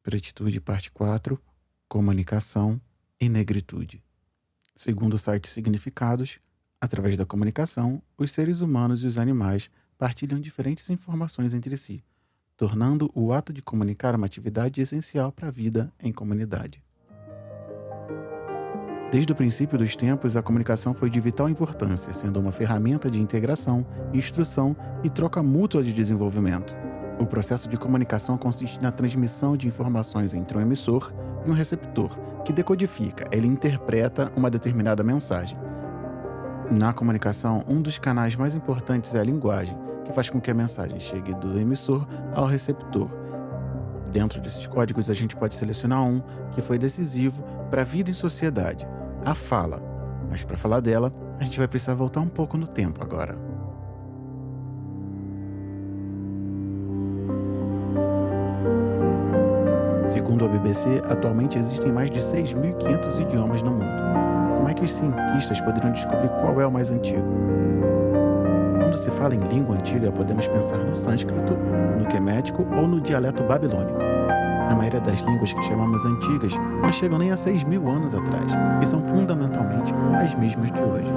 Pretitude, parte 4, Comunicação e Negritude. Segundo o site Significados, através da comunicação, os seres humanos e os animais partilham diferentes informações entre si, tornando o ato de comunicar uma atividade essencial para a vida em comunidade. Desde o princípio dos tempos, a comunicação foi de vital importância, sendo uma ferramenta de integração, instrução e troca mútua de desenvolvimento. O processo de comunicação consiste na transmissão de informações entre um emissor e um receptor, que decodifica, ele interpreta uma determinada mensagem. Na comunicação, um dos canais mais importantes é a linguagem, que faz com que a mensagem chegue do emissor ao receptor. Dentro desses códigos, a gente pode selecionar um que foi decisivo para a vida em sociedade, a fala. Mas para falar dela, a gente vai precisar voltar um pouco no tempo agora. Segundo a BBC, atualmente existem mais de 6.500 idiomas no mundo. Como é que os cientistas poderiam descobrir qual é o mais antigo? Quando se fala em língua antiga, podemos pensar no sânscrito, no quemético ou no dialeto babilônico. A maioria das línguas que chamamos antigas não chegam nem a 6.000 anos atrás e são fundamentalmente as mesmas de hoje.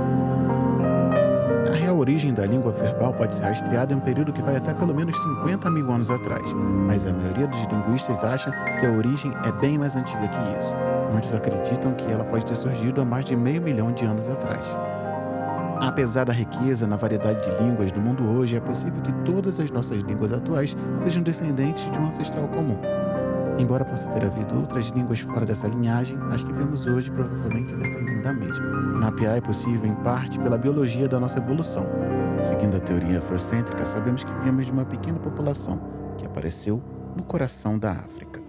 A real origem da língua verbal pode ser rastreada em um período que vai até pelo menos 50.000 anos atrás, mas a maioria dos linguistas acha que a origem é bem mais antiga que isso. Muitos acreditam que ela pode ter surgido há mais de 500 mil de anos atrás. Apesar da riqueza na variedade de línguas do mundo hoje, é possível que todas as nossas línguas atuais sejam descendentes de um ancestral comum. Embora possa ter havido outras línguas fora dessa linhagem, as que vemos hoje provavelmente descendem da mesma. Mapear é possível em parte pela biologia da nossa evolução. Seguindo a teoria afrocêntrica, sabemos que viemos de uma pequena população que apareceu no coração da África.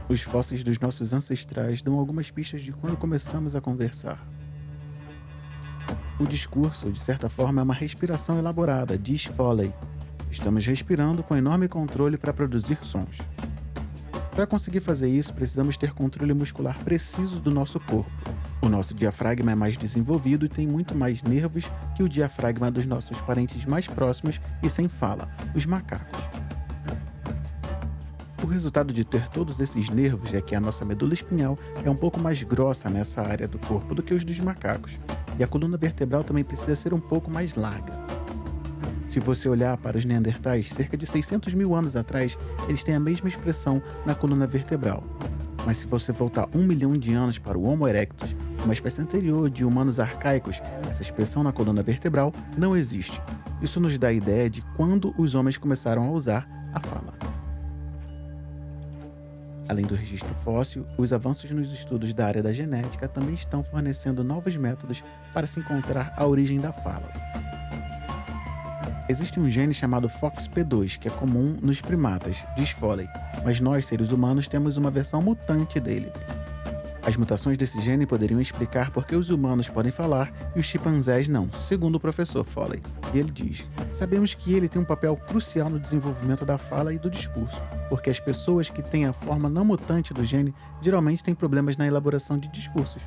Os fósseis dos nossos ancestrais dão algumas pistas de quando começamos a conversar. O discurso, de certa forma, é uma respiração elaborada, diz Foley. Estamos respirando com enorme controle para produzir sons. Para conseguir fazer isso, precisamos ter controle muscular preciso do nosso corpo. O nosso diafragma é mais desenvolvido e tem muito mais nervos que o diafragma dos nossos parentes mais próximos e sem fala, os macacos. O resultado de ter todos esses nervos é que a nossa medula espinhal é um pouco mais grossa nessa área do corpo do que os dos macacos, e a coluna vertebral também precisa ser um pouco mais larga. Se você olhar para os neandertais, cerca de 600.000 anos atrás, eles têm a mesma expressão na coluna vertebral. Mas se você voltar 1 milhão de anos para o Homo erectus, uma espécie anterior de humanos arcaicos, essa expressão na coluna vertebral não existe. Isso nos dá a ideia de quando os homens começaram a usar a fala. Além do registro fóssil, os avanços nos estudos da área da genética também estão fornecendo novos métodos para se encontrar a origem da fala. Existe um gene chamado FOXP2, que é comum nos primatas, diz Foley, mas nós, seres humanos, temos uma versão mutante dele. As mutações desse gene poderiam explicar por que os humanos podem falar e os chimpanzés não, segundo o professor Foley. E ele diz: sabemos que ele tem um papel crucial no desenvolvimento da fala e do discurso, porque as pessoas que têm a forma não mutante do gene geralmente têm problemas na elaboração de discursos.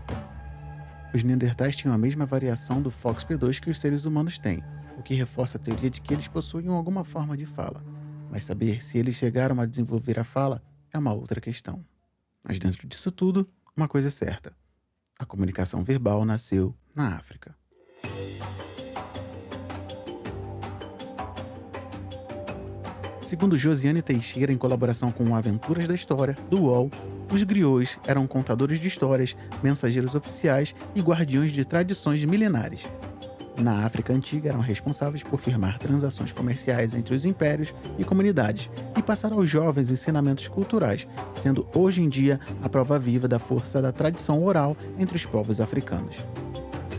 Os neandertais tinham a mesma variação do FOXP2 que os seres humanos têm, o que reforça a teoria de que eles possuíam alguma forma de fala. Mas saber se eles chegaram a desenvolver a fala é uma outra questão. Mas dentro disso tudo, uma coisa é certa: a comunicação verbal nasceu na África. Segundo Josiane Teixeira, em colaboração com Aventuras da História, do UOL, os griots eram contadores de histórias, mensageiros oficiais e guardiões de tradições milenares. Na África Antiga, eram responsáveis por firmar transações comerciais entre os impérios e comunidades e passar aos jovens ensinamentos culturais, sendo hoje em dia a prova viva da força da tradição oral entre os povos africanos.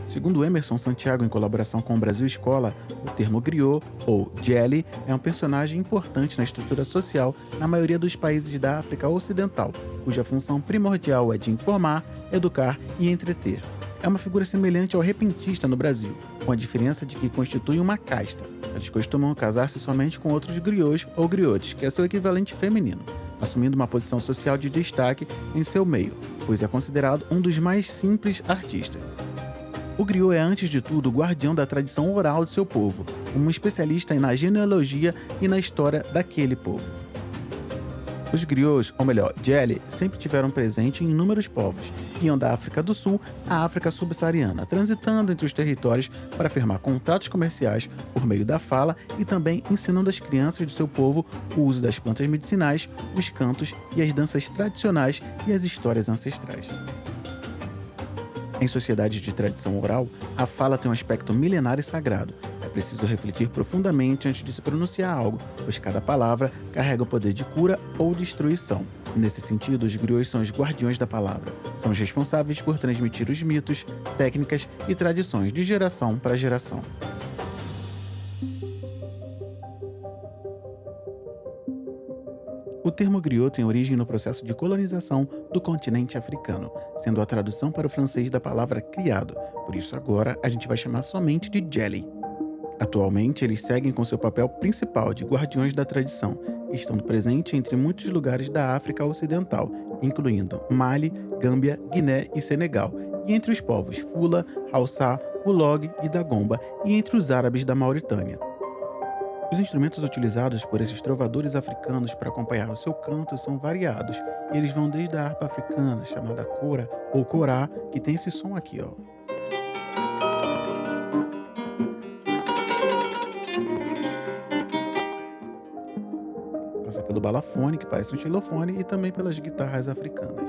Segundo Emerson Santiago, em colaboração com o Brasil Escola, o termo griot, ou djeli, é um personagem importante na estrutura social na maioria dos países da África Ocidental, cuja função primordial é de informar, educar e entreter. É uma figura semelhante ao repentista no Brasil, com a diferença de que constitui uma casta. Eles costumam casar-se somente com outros griots ou griotes, que é seu equivalente feminino, assumindo uma posição social de destaque em seu meio, pois é considerado um dos mais simples artistas. O griot é, antes de tudo, o guardião da tradição oral de seu povo, um especialista na genealogia e na história daquele povo. Os griots, ou melhor, Jeli, sempre tiveram presente em inúmeros povos, que iam da África do Sul à África subsaariana, transitando entre os territórios para firmar contratos comerciais por meio da fala e também ensinando às crianças do seu povo o uso das plantas medicinais, os cantos e as danças tradicionais e as histórias ancestrais. Em sociedades de tradição oral, a fala tem um aspecto milenar e sagrado. É preciso refletir profundamente antes de se pronunciar algo, pois cada palavra carrega o poder de cura ou destruição. Nesse sentido, os griots são os guardiões da palavra. São os responsáveis por transmitir os mitos, técnicas e tradições de geração para geração. O termo griot tem origem no processo de colonização do continente africano, sendo a tradução para o francês da palavra criado. Por isso agora a gente vai chamar somente de Jeli. Atualmente eles seguem com seu papel principal de guardiões da tradição, estando presente entre muitos lugares da África Ocidental, incluindo Mali, Gâmbia, Guiné e Senegal, e entre os povos Fula, Hausa, Ulog e Dagomba, e entre os árabes da Mauritânia. Os instrumentos utilizados por esses trovadores africanos para acompanhar o seu canto são variados, e eles vão desde a harpa africana, chamada cora ou corá, que tem esse som aqui, ó. Passa pelo balafone, que parece um xilofone, e também pelas guitarras africanas.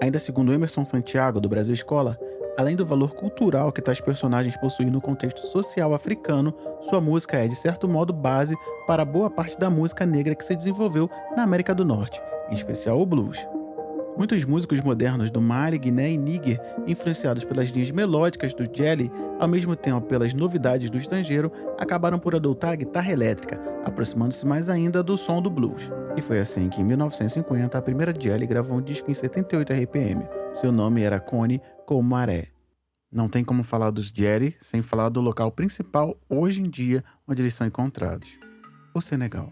Ainda segundo Emerson Santiago, do Brasil Escola, além do valor cultural que tais personagens possuem no contexto social africano, sua música é, de certo modo, base para boa parte da música negra que se desenvolveu na América do Norte, em especial o blues. Muitos músicos modernos do Mali, Guiné e Níger, influenciados pelas linhas melódicas do Jeli, ao mesmo tempo pelas novidades do estrangeiro, acabaram por adotar a guitarra elétrica, aproximando-se mais ainda do som do blues. E foi assim que, em 1950, a primeira Jeli gravou um disco em 78 RPM. Seu nome era Cone com Maré. Não tem como falar dos Jeli sem falar do local principal, hoje em dia, onde eles são encontrados: o Senegal.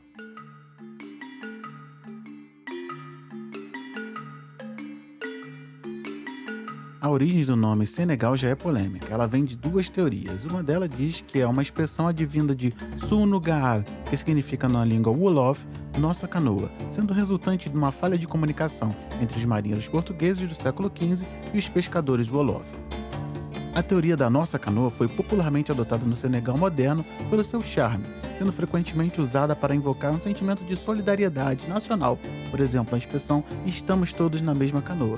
A origem do nome Senegal já é polêmica. Ela vem de duas teorias. Uma delas diz que é uma expressão advinda de Sunu Gaal, que significa na língua Wolof, nossa canoa, sendo resultante de uma falha de comunicação entre os marinheiros portugueses do século XV e os pescadores Wolof. A teoria da nossa canoa foi popularmente adotada no Senegal moderno pelo seu charme, sendo frequentemente usada para invocar um sentimento de solidariedade nacional, por exemplo, a expressão "estamos todos na mesma canoa".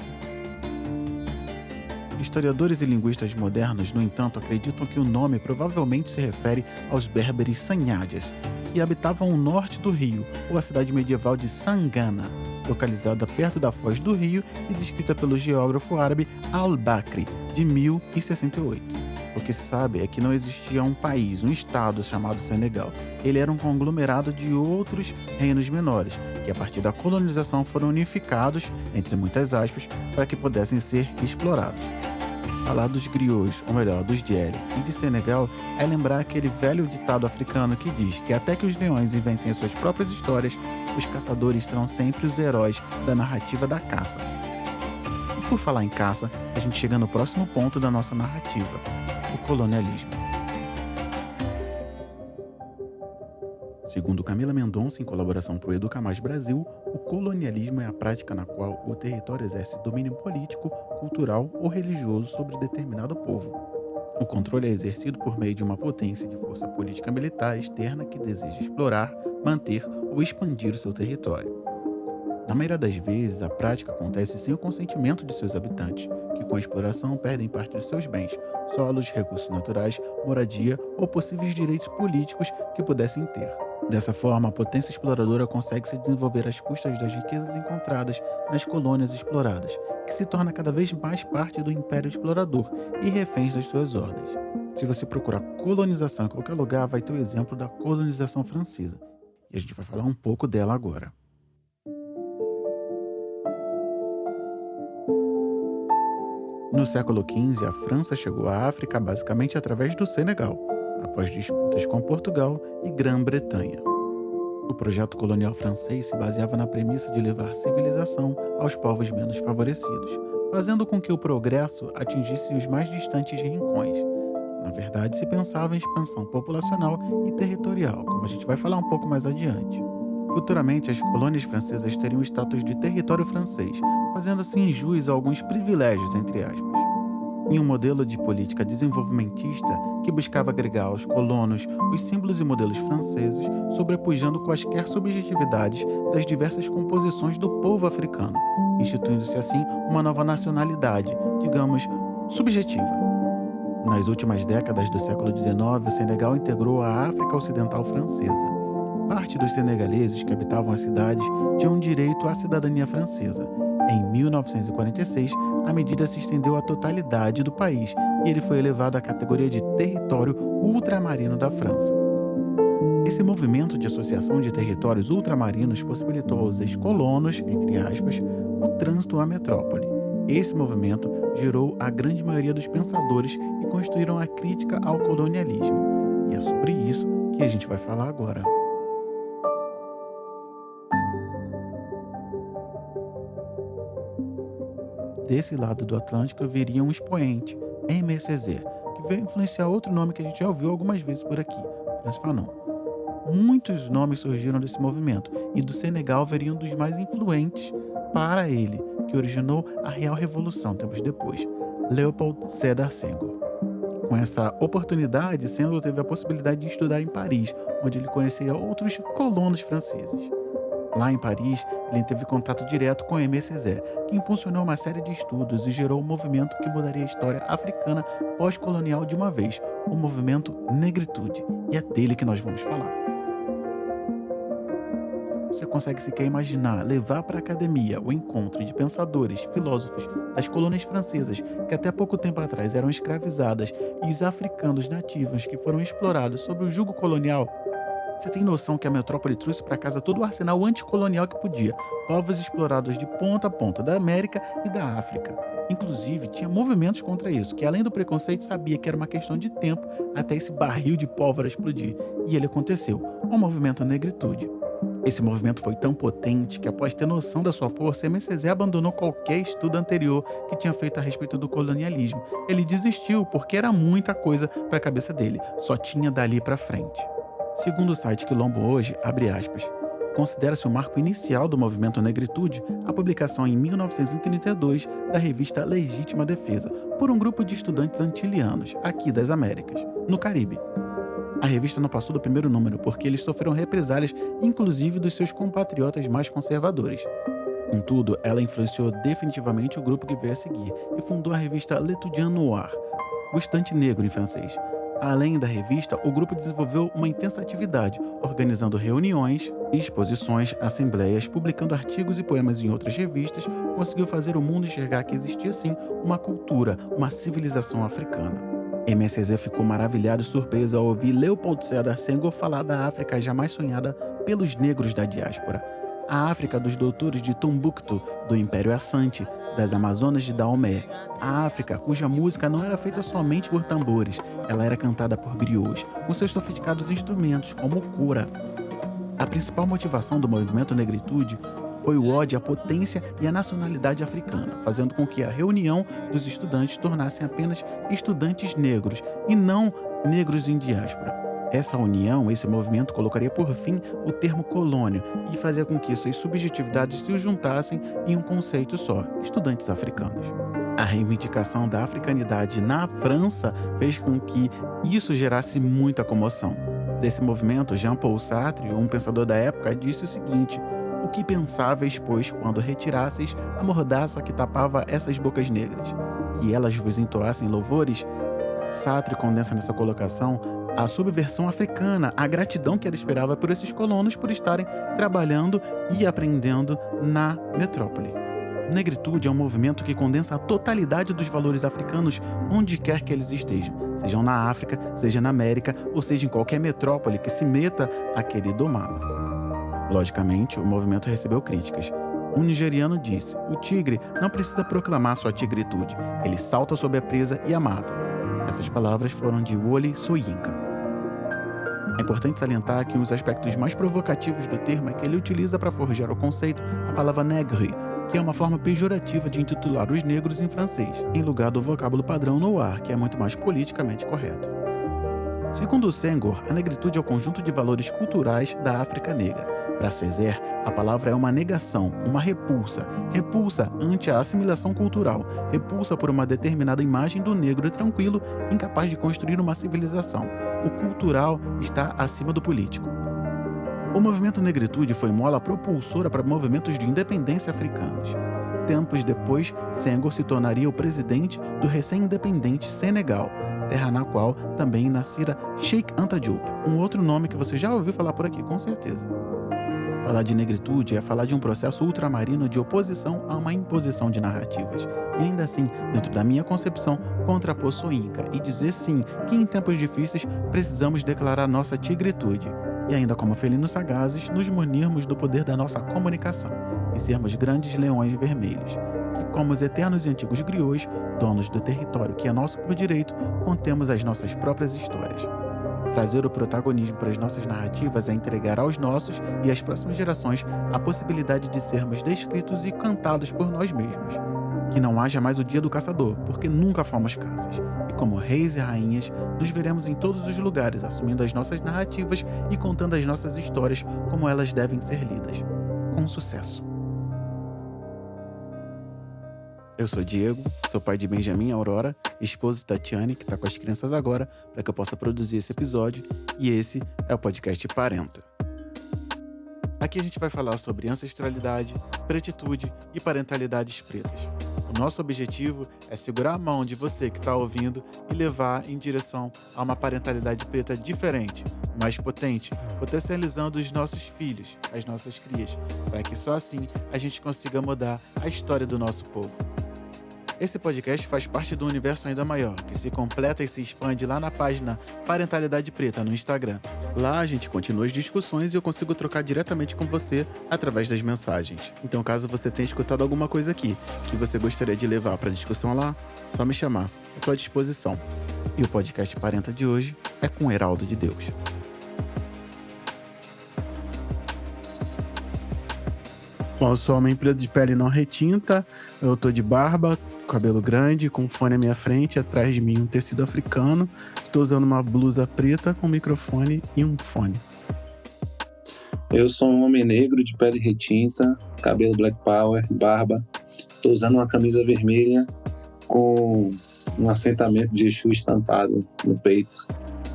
Historiadores e linguistas modernos, no entanto, acreditam que o nome provavelmente se refere aos berberes sanhajas, que habitavam o norte do rio, ou a cidade medieval de Sangana, localizada perto da foz do rio e descrita pelo geógrafo árabe Al-Bakri, de 1068. O que se sabe é que não existia um país, um estado chamado Senegal. Ele era um conglomerado de outros reinos menores, que a partir da colonização foram unificados, entre muitas aspas, para que pudessem ser explorados. Falar dos griots, ou melhor, dos Jeli e de Senegal, é lembrar aquele velho ditado africano que diz que até que os leões inventem as suas próprias histórias, os caçadores serão sempre os heróis da narrativa da caça. E por falar em caça, a gente chega no próximo ponto da nossa narrativa: o colonialismo. Segundo Camila Mendonça, em colaboração para o Educa Mais Brasil, o colonialismo é a prática na qual o território exerce domínio político, cultural ou religioso sobre determinado povo. O controle é exercido por meio de uma potência de força política militar externa que deseja explorar, manter ou expandir o seu território. Na maioria das vezes, a prática acontece sem o consentimento de seus habitantes, que com a exploração perdem parte dos seus bens, solos, recursos naturais, moradia ou possíveis direitos políticos que pudessem ter. Dessa forma, a potência exploradora consegue se desenvolver às custas das riquezas encontradas nas colônias exploradas, que se torna cada vez mais parte do império explorador e reféns das suas ordens. Se você procurar colonização em qualquer lugar, vai ter o exemplo da colonização francesa, e a gente vai falar um pouco dela agora. No século XV, a França chegou à África basicamente através do Senegal, após disputas com Portugal e Grã-Bretanha. O projeto colonial francês se baseava na premissa de levar civilização aos povos menos favorecidos, fazendo com que o progresso atingisse os mais distantes rincões. Na verdade, se pensava em expansão populacional e territorial, como a gente vai falar um pouco mais adiante. Futuramente, as colônias francesas teriam o status de território francês, fazendo assim jus a alguns privilégios, entre aspas. Em um modelo de política desenvolvimentista que buscava agregar aos colonos os símbolos e modelos franceses, sobrepujando quaisquer subjetividades das diversas composições do povo africano, instituindo-se assim uma nova nacionalidade, digamos, subjetiva. Nas últimas décadas do século XIX, o Senegal integrou a África Ocidental Francesa. Parte dos senegaleses que habitavam as cidades tinham direito à cidadania francesa. Em 1946, a medida se estendeu à totalidade do país e ele foi elevado à categoria de território ultramarino da França. Esse movimento de associação de territórios ultramarinos possibilitou aos ex-colonos, entre aspas, o trânsito à metrópole. Esse movimento gerou a grande maioria dos pensadores e construíram a crítica ao colonialismo. E é sobre isso que a gente vai falar agora. Desse lado do Atlântico viria um expoente, Aimé Césaire, que veio influenciar outro nome que a gente já ouviu algumas vezes por aqui, Frantz Fanon. Muitos nomes surgiram desse movimento, e do Senegal viria um dos mais influentes para ele, que originou a Real Revolução tempos depois, Léopold Sédar Senghor. Com essa oportunidade, Senghor teve a possibilidade de estudar em Paris, onde ele conhecia outros colonos franceses. Lá em Paris, ele teve contato direto com Aimé Césaire, que impulsionou uma série de estudos e gerou um movimento que mudaria a história africana pós-colonial de uma vez, o movimento Negritude, e é dele que nós vamos falar. Você consegue sequer imaginar levar para a academia o encontro de pensadores, filósofos das colônias francesas que até pouco tempo atrás eram escravizadas e os africanos nativos que foram explorados sob o jugo colonial? Você tem noção que a metrópole trouxe para casa todo o arsenal anticolonial que podia, povos explorados de ponta a ponta da América e da África. Inclusive, tinha movimentos contra isso, que além do preconceito sabia que era uma questão de tempo até esse barril de pólvora explodir. E ele aconteceu, o movimento Negritude. Esse movimento foi tão potente que, após ter noção da sua força, Aimé Césaire abandonou qualquer estudo anterior que tinha feito a respeito do colonialismo. Ele desistiu porque era muita coisa para a cabeça dele, só tinha dali para frente. Segundo o site Quilombo Hoje, abre aspas, considera-se o marco inicial do movimento Negritude a publicação em 1932 da revista Legítima Defesa por um grupo de estudantes antilianos, aqui das Américas, no Caribe. A revista não passou do primeiro número porque eles sofreram represálias, inclusive dos seus compatriotas mais conservadores. Contudo, ela influenciou definitivamente o grupo que veio a seguir e fundou a revista L'Étudiant Noir, o estudante negro em francês. Além da revista, o grupo desenvolveu uma intensa atividade, organizando reuniões, exposições, assembleias, publicando artigos e poemas em outras revistas, conseguiu fazer o mundo enxergar que existia sim uma cultura, uma civilização africana. Aimé Césaire ficou maravilhado e surpreso ao ouvir Léopold Sédar Senghor falar da África jamais sonhada pelos negros da diáspora. A África dos doutores de Tombuctu, do Império Assante, das Amazonas de Dahomey. A África cuja música não era feita somente por tambores, ela era cantada por griots, com seus sofisticados instrumentos, como o cora. A principal motivação do movimento Negritude foi o ódio à potência e à nacionalidade africana, fazendo com que a reunião dos estudantes tornassem apenas estudantes negros e não negros em diáspora. Essa união, esse movimento colocaria por fim o termo colônia e fazia com que suas subjetividades se juntassem em um conceito só, estudantes africanos. A reivindicação da africanidade na França fez com que isso gerasse muita comoção. Desse movimento, Jean-Paul Sartre, um pensador da época, disse o seguinte: o que pensáveis, pois, quando retirasseis a mordaça que tapava essas bocas negras? Que elas vos entoassem louvores? Sartre condensa nessa colocação a subversão africana, a gratidão que ela esperava por esses colonos por estarem trabalhando e aprendendo na metrópole. Negritude é um movimento que condensa a totalidade dos valores africanos onde quer que eles estejam, sejam na África, seja na América ou seja em qualquer metrópole que se meta a querer domá-la. Logicamente, o movimento recebeu críticas. Um nigeriano disse: o tigre não precisa proclamar sua tigritude, ele salta sobre a presa e a mata. Essas palavras foram de Wole Soyinka. É importante salientar que um dos aspectos mais provocativos do termo é que ele utiliza para forjar o conceito a palavra negre, que é uma forma pejorativa de intitular os negros em francês, em lugar do vocábulo padrão noir, que é muito mais politicamente correto. Segundo Senghor, a negritude é o conjunto de valores culturais da África negra. Para Césaire, a palavra é uma negação, uma repulsa ante a assimilação cultural, repulsa por uma determinada imagem do negro tranquilo, incapaz de construir uma civilização. O cultural está acima do político. O movimento negritude foi mola propulsora para movimentos de independência africanos. Tempos depois, Senghor se tornaria o presidente do recém-independente Senegal, terra na qual também nascera Cheikh Anta Diop, um outro nome que você já ouviu falar por aqui, com certeza. Falar de negritude é falar de um processo ultramarino de oposição a uma imposição de narrativas. E ainda assim, dentro da minha concepção, contrapor sou Inca e dizer sim que em tempos difíceis precisamos declarar nossa tigritude. E ainda como felinos sagazes, nos munirmos do poder da nossa comunicação e sermos grandes leões vermelhos, que como os eternos e antigos griots, donos do território que é nosso por direito, contemos as nossas próprias histórias. Trazer o protagonismo para as nossas narrativas é entregar aos nossos e às próximas gerações a possibilidade de sermos descritos e cantados por nós mesmos. Que não haja mais o dia do caçador, porque nunca fomos caças. E como reis e rainhas, nos veremos em todos os lugares, assumindo as nossas narrativas e contando as nossas histórias como elas devem ser lidas. Com sucesso. Eu sou Diego, sou pai de Benjamin e Aurora, esposo de Tatiane, que está com as crianças agora, para que eu possa produzir esse episódio, e esse é o podcast Parenta. Aqui a gente vai falar sobre ancestralidade, pretitude e parentalidades pretas. O nosso objetivo é segurar a mão de você que está ouvindo e levar em direção a uma parentalidade preta diferente, mais potente, potencializando os nossos filhos, as nossas crias, para que só assim a gente consiga mudar a história do nosso povo. Esse podcast faz parte do universo ainda maior, que se completa e se expande lá na página Parentalidade Preta no Instagram. Lá a gente continua as discussões e eu consigo trocar diretamente com você através das mensagens. Então, caso você tenha escutado alguma coisa aqui que você gostaria de levar para a discussão lá, só me chamar, estou à disposição. E o podcast Parenta de hoje é com Heraldo de Deus. Bom, eu sou homem preto de pele não retinta, eu tô de barba, cabelo grande, com um fone à minha frente, atrás de mim um tecido africano. Estou usando uma blusa preta com microfone e um fone. Eu sou um homem negro de pele retinta, cabelo black power, barba. Estou usando uma camisa vermelha com um assentamento de Exu estampado no peito.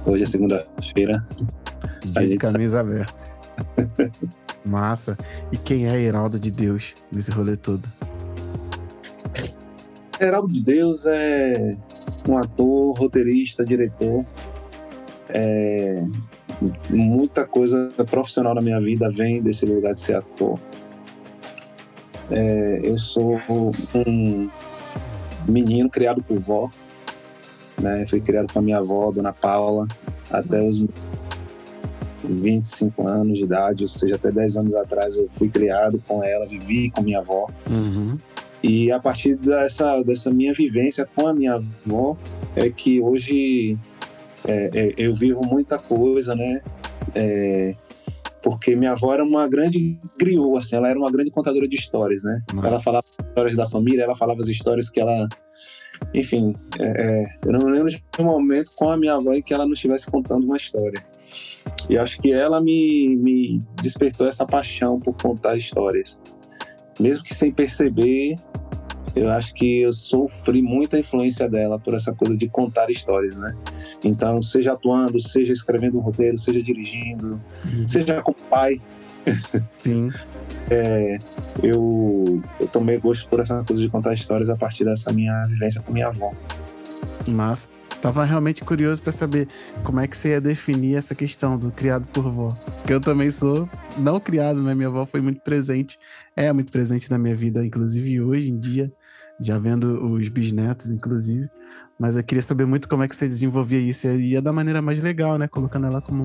Hoje é segunda-feira. Dia de camisa aberta. Massa. E quem é Heraldo de Deus nesse rolê todo? Heraldo de Deus é um ator, roteirista, diretor. Muita coisa profissional na minha vida vem desse lugar de ser ator. Eu sou um menino criado por vó, né? Fui criado com a minha avó, Dona Paula, até os 25 anos de idade, ou seja, até 10 anos atrás eu fui criado com ela, vivi com minha avó. Uhum. E a partir dessa minha vivência com a minha avó é que hoje eu vivo muita coisa, né? Porque minha avó era uma grande griot, assim, ela era uma grande contadora de histórias, né? Nossa. Ela falava histórias da família, ela falava as histórias que ela... Enfim, eu não lembro de um momento com a minha avó em que ela não estivesse contando uma história. E acho que ela me despertou essa paixão por contar histórias. Mesmo que sem perceber, eu acho que eu sofri muita influência dela por essa coisa de contar histórias, né? Então, seja atuando, seja escrevendo um roteiro, seja dirigindo, seja como pai. Sim. Eu tomei gosto por essa coisa de contar histórias a partir dessa minha vivência com minha avó. Mas tava realmente curioso para saber como é que você ia definir essa questão do criado por vó. Porque eu também sou não criado, né? Minha avó foi muito presente, é muito presente na minha vida, inclusive hoje em dia, já vendo os bisnetos, inclusive. Mas eu queria saber muito como é que você desenvolvia isso. E ia da maneira mais legal, né? Colocando ela como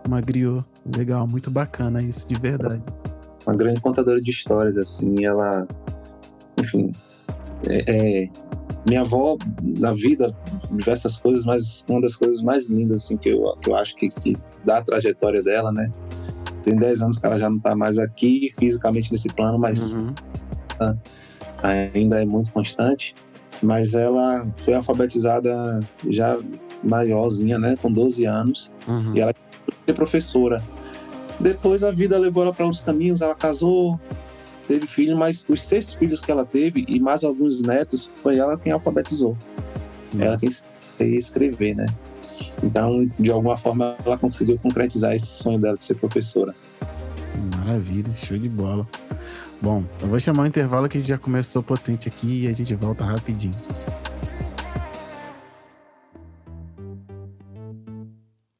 uma griot. Legal, muito bacana isso, de verdade. Uma grande contadora de histórias, assim, ela... Enfim, minha avó, na vida, diversas coisas, mas uma das coisas mais lindas, assim, que eu acho que dá a trajetória dela, né? Tem 10 anos que ela já não tá mais aqui, fisicamente nesse plano, mas ainda é muito constante, mas ela foi alfabetizada já maiorzinha, né, com 12 anos, e ela queria ser professora. Depois a vida levou ela para outros caminhos, ela casou, teve filho, mas os 6 filhos que ela teve e mais alguns netos, foi ela quem alfabetizou. Ela quem ia escrever, né? Então, de alguma forma, ela conseguiu concretizar esse sonho dela de ser professora. Maravilha, show de bola. Bom, eu vou chamar o intervalo que a gente já começou potente aqui e a gente volta rapidinho.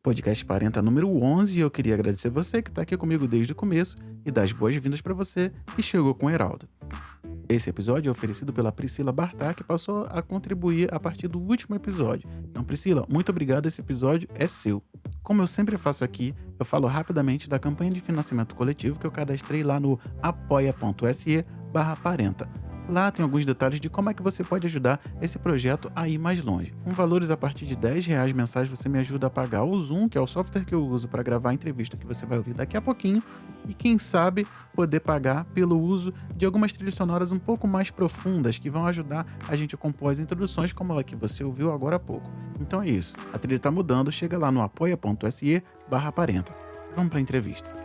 Podcast Parenta número 11, e eu queria agradecer você que está aqui comigo desde o começo e dar as boas-vindas para você que chegou com o Heraldo. Esse episódio é oferecido pela Priscila Bartá, que passou a contribuir a partir do último episódio. Então, Priscila, muito obrigado, esse episódio é seu. Como eu sempre faço aqui, eu falo rapidamente da campanha de financiamento coletivo que eu cadastrei lá no apoia.se/parenta. Lá tem alguns detalhes de como é que você pode ajudar esse projeto a ir mais longe. Com valores a partir de R$10 mensais, você me ajuda a pagar o Zoom, que é o software que eu uso para gravar a entrevista que você vai ouvir daqui a pouquinho, e quem sabe poder pagar pelo uso de algumas trilhas sonoras um pouco mais profundas, que vão ajudar a gente a compor as introduções como a que você ouviu agora há pouco. Então é isso, a trilha está mudando, chega lá no apoia.se/parenta. Vamos para a entrevista.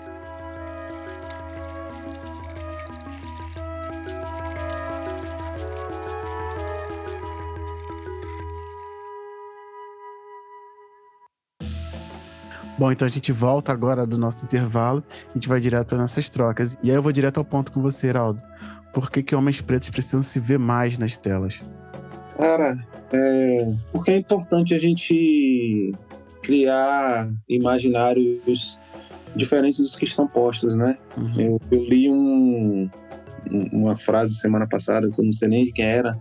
Bom, então a gente volta agora do nosso intervalo, a gente vai direto para nossas trocas. E aí eu vou direto ao ponto com você, Heraldo. Por que homens pretos precisam se ver mais nas telas? Cara, porque é importante a gente criar imaginários diferentes dos que estão postos, né? Eu li uma frase semana passada, que eu não sei nem de quem era.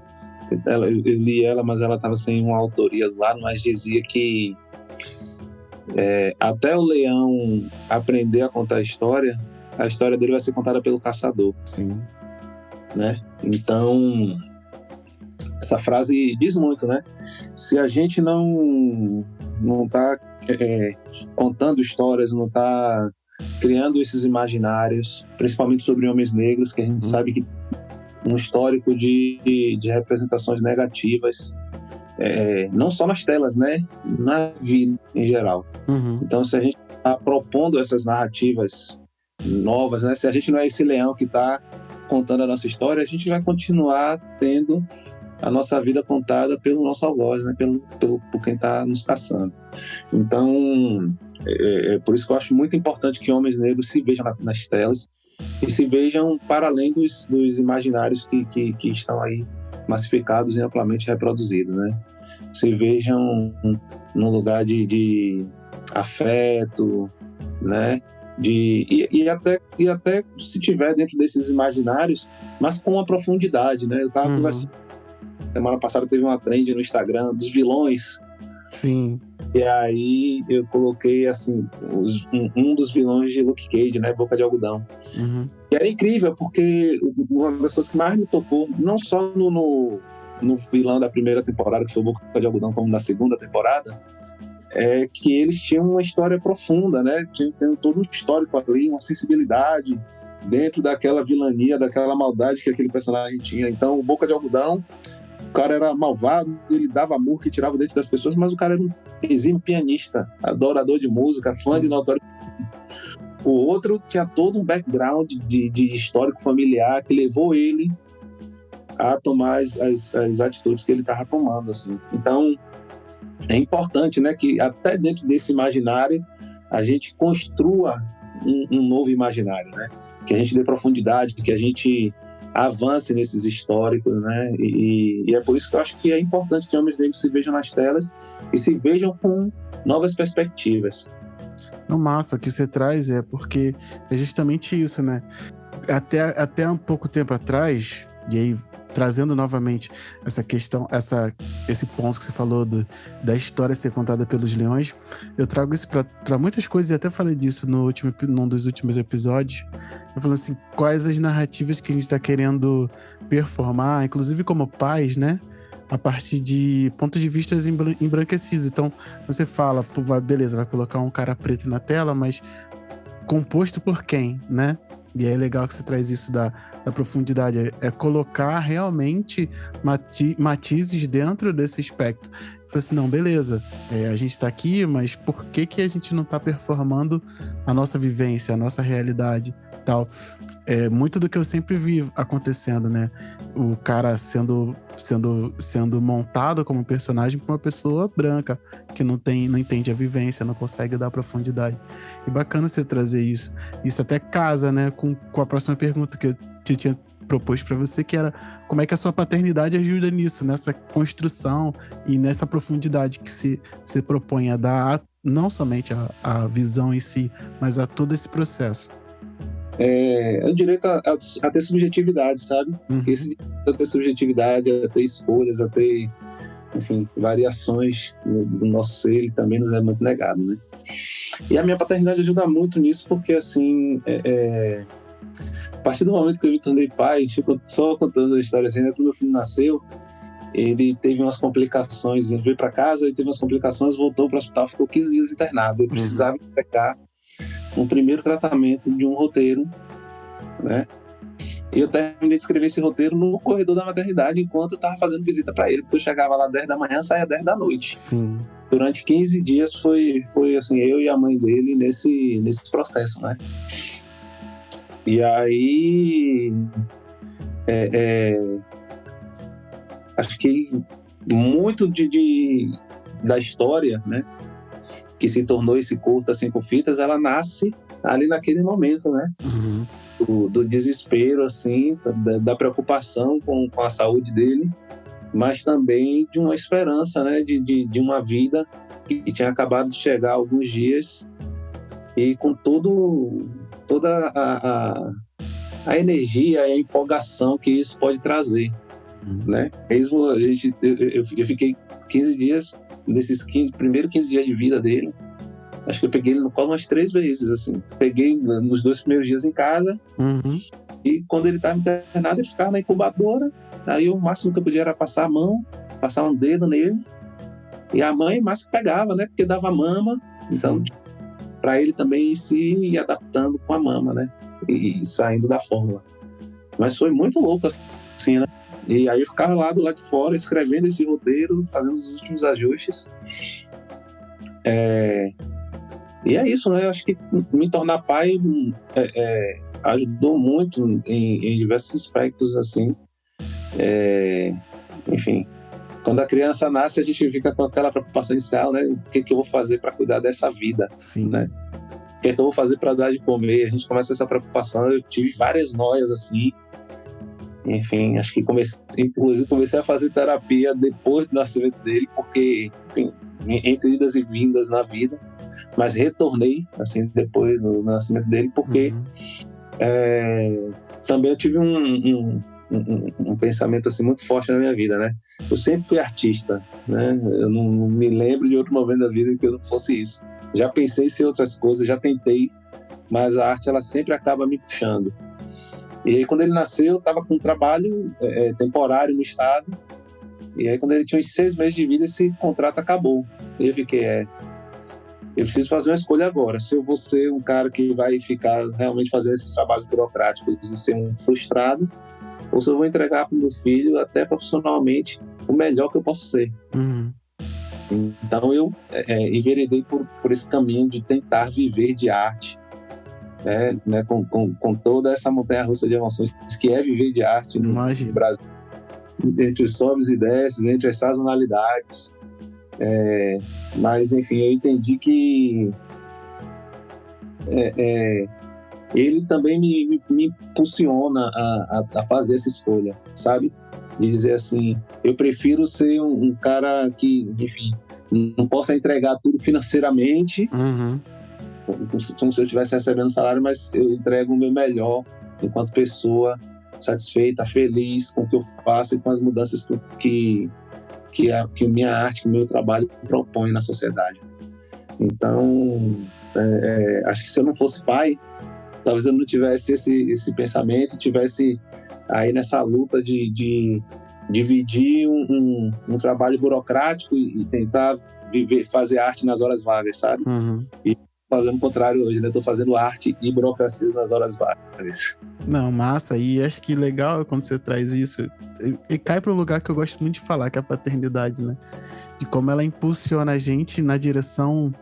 Eu li ela, mas ela estava sem uma autoria lá, mas dizia que até o leão aprender a contar a história dele vai ser contada pelo caçador. Sim. Né? Então, essa frase diz muito, né? Se a gente não tá contando histórias, não tá criando esses imaginários, principalmente sobre homens negros, que a gente sabe que um histórico de representações negativas, não só nas telas, né? Na vida em geral. Então, se a gente está propondo essas narrativas novas, né? Se a gente não é esse leão que está contando a nossa história, a gente vai continuar tendo a nossa vida contada pelo nosso algoz, né? Por quem está nos caçando. Então, por isso que eu acho muito importante que homens negros se vejam nas telas e se vejam para além dos imaginários que estão aí massificados e amplamente reproduzidos, né? Se vejam num lugar de afeto, né? E até se tiver dentro desses imaginários, mas com uma profundidade, né? Eu estava conversando, semana passada teve uma trend no Instagram dos vilões. Sim. E aí eu coloquei assim um dos vilões de Luke Cage, né? Boca de Algodão. E era incrível, porque uma das coisas que mais me tocou, não só no vilão da primeira temporada, que foi o Boca de Algodão, como na segunda temporada, é que eles tinham uma história profunda, né? Tem todo um histórico ali, uma sensibilidade dentro daquela vilania, daquela maldade que aquele personagem tinha. Então, o Boca de Algodão, o cara era malvado, ele dava amor que tirava dentro das pessoas, mas o cara era um exímio pianista, adorador de música, fã de Notório. O outro tinha todo um background de histórico familiar que levou ele a tomar as atitudes que ele estava tomando, assim. Então, é importante, né, que até dentro desse imaginário a gente construa um novo imaginário, né? Que a gente dê profundidade, que a gente avance nesses históricos, né? E é por isso que eu acho que é importante que homens negros se vejam nas telas e se vejam com novas perspectivas. No massa, o que você traz porque é justamente isso, né? Até um pouco tempo atrás, e aí trazendo novamente essa questão, esse ponto que você falou da história ser contada pelos leões, eu trago isso para muitas coisas, e até falei disso num dos últimos episódios. Eu falando assim, quais as narrativas que a gente está querendo performar, inclusive como pais, né? A partir de pontos de vista embranquecidos. Então, você fala, beleza, vai colocar um cara preto na tela, mas composto por quem, né? E é legal que você traz isso da profundidade, é colocar realmente matizes dentro desse aspecto. Falei assim, não, beleza, a gente tá aqui, mas por que a gente não tá performando a nossa vivência, a nossa realidade e tal? É muito do que eu sempre vi acontecendo, né? O cara sendo montado como personagem por uma pessoa branca, que não entende a vivência, não consegue dar profundidade. E bacana você trazer isso. Isso até casa, né, com a próxima pergunta que eu tinha proposto para você, que era como é que a sua paternidade ajuda nisso, nessa construção e nessa profundidade que se propõe a dar, não somente a visão em si, mas a todo esse processo. É o direito a ter subjetividade, sabe? Porque esse direito a ter subjetividade, a ter escolhas, a ter, enfim, variações do nosso ser, ele também nos é muito negado, né? E a minha paternidade ajuda muito nisso, porque, assim, a partir do momento que eu me tornei pai, só contando a história assim, né? Quando meu filho nasceu, ele teve umas complicações, ele veio para casa, ele teve umas complicações, voltou para o hospital, ficou 15 dias internado. Eu precisava pegar um primeiro tratamento de um roteiro, né? E eu terminei de escrever esse roteiro no corredor da maternidade, enquanto eu estava fazendo visita para ele, porque eu chegava lá 10 da manhã, saía 10 da noite. Sim. Durante 15 dias foi assim, eu e a mãe dele nesse processo, né? E aí acho que muito da história, né, que se tornou esse curta assim com fitas, ela nasce ali naquele momento, né? Do desespero, assim, da preocupação com a saúde dele, mas também de uma esperança, né, de uma vida que tinha acabado de chegar há alguns dias, e com toda a energia e a empolgação que isso pode trazer, né? Mesmo eu fiquei 15 dias, nesses primeiros 15 dias de vida dele, acho que eu peguei ele no colo umas 3 vezes, assim. Peguei nos 2 primeiros dias em casa, e quando ele estava internado, ele ficava na incubadora, aí o máximo que eu podia era passar a mão, passar um dedo nele, e a mãe mais que pegava, né? Porque dava mama, então para ele também se ir adaptando com a mama, né? E saindo da fórmula. Mas foi muito louco, assim, né? E aí eu ficava lá do lado de fora, escrevendo esse roteiro, fazendo os últimos ajustes. E é isso, né? Eu acho que me tornar pai ajudou muito em diversos aspectos, assim. Enfim, quando a criança nasce, a gente fica com aquela preocupação inicial, né? O que eu vou fazer para cuidar dessa vida? Sim. Né? O que eu vou fazer para dar de comer? A gente começa essa preocupação. Eu tive várias noias, assim. Enfim, acho que comecei a fazer terapia depois do nascimento dele, porque, enfim, entre idas e vindas na vida, mas retornei, assim, depois do nascimento dele, porque também eu tive um pensamento, assim, muito forte na minha vida, né? Eu sempre fui artista, né? Eu não me lembro de outro momento da vida que eu não fosse isso. Já pensei em ser outras coisas, já tentei, mas a arte, ela sempre acaba me puxando. E aí, quando ele nasceu, eu estava com um trabalho temporário no estado. E aí, quando ele tinha uns 6 meses de vida, esse contrato acabou. E eu fiquei, eu preciso fazer uma escolha agora. Se eu vou ser um cara que vai ficar realmente fazendo esses trabalhos burocráticos e ser um frustrado, ou se eu vou entregar para o meu filho, até profissionalmente, o melhor que eu posso ser. Então, eu enveredei por esse caminho de tentar viver de arte. Né, com toda essa montanha-russa de emoções que é viver de arte no Brasil, entre os sobes e desces, entre as sazonalidades, mas enfim, eu entendi que ele também me impulsiona a fazer essa escolha, sabe? De dizer assim, eu prefiro ser um cara que, enfim, não possa entregar tudo financeiramente, como se eu estivesse recebendo salário, mas eu entrego o meu melhor enquanto pessoa satisfeita, feliz com o que eu faço e com as mudanças que a minha arte, que o meu trabalho propõe na sociedade. Então, acho que se eu não fosse pai, talvez eu não tivesse esse pensamento, tivesse aí nessa luta de dividir um trabalho burocrático e tentar fazer arte nas horas vagas, sabe? fazendo o contrário hoje, né? Estou fazendo arte e burocracias nas horas vagas. Não, massa. E acho que legal quando você traz isso. E cai para um lugar que eu gosto muito de falar, que é a paternidade, né? De como ela impulsiona a gente na direção,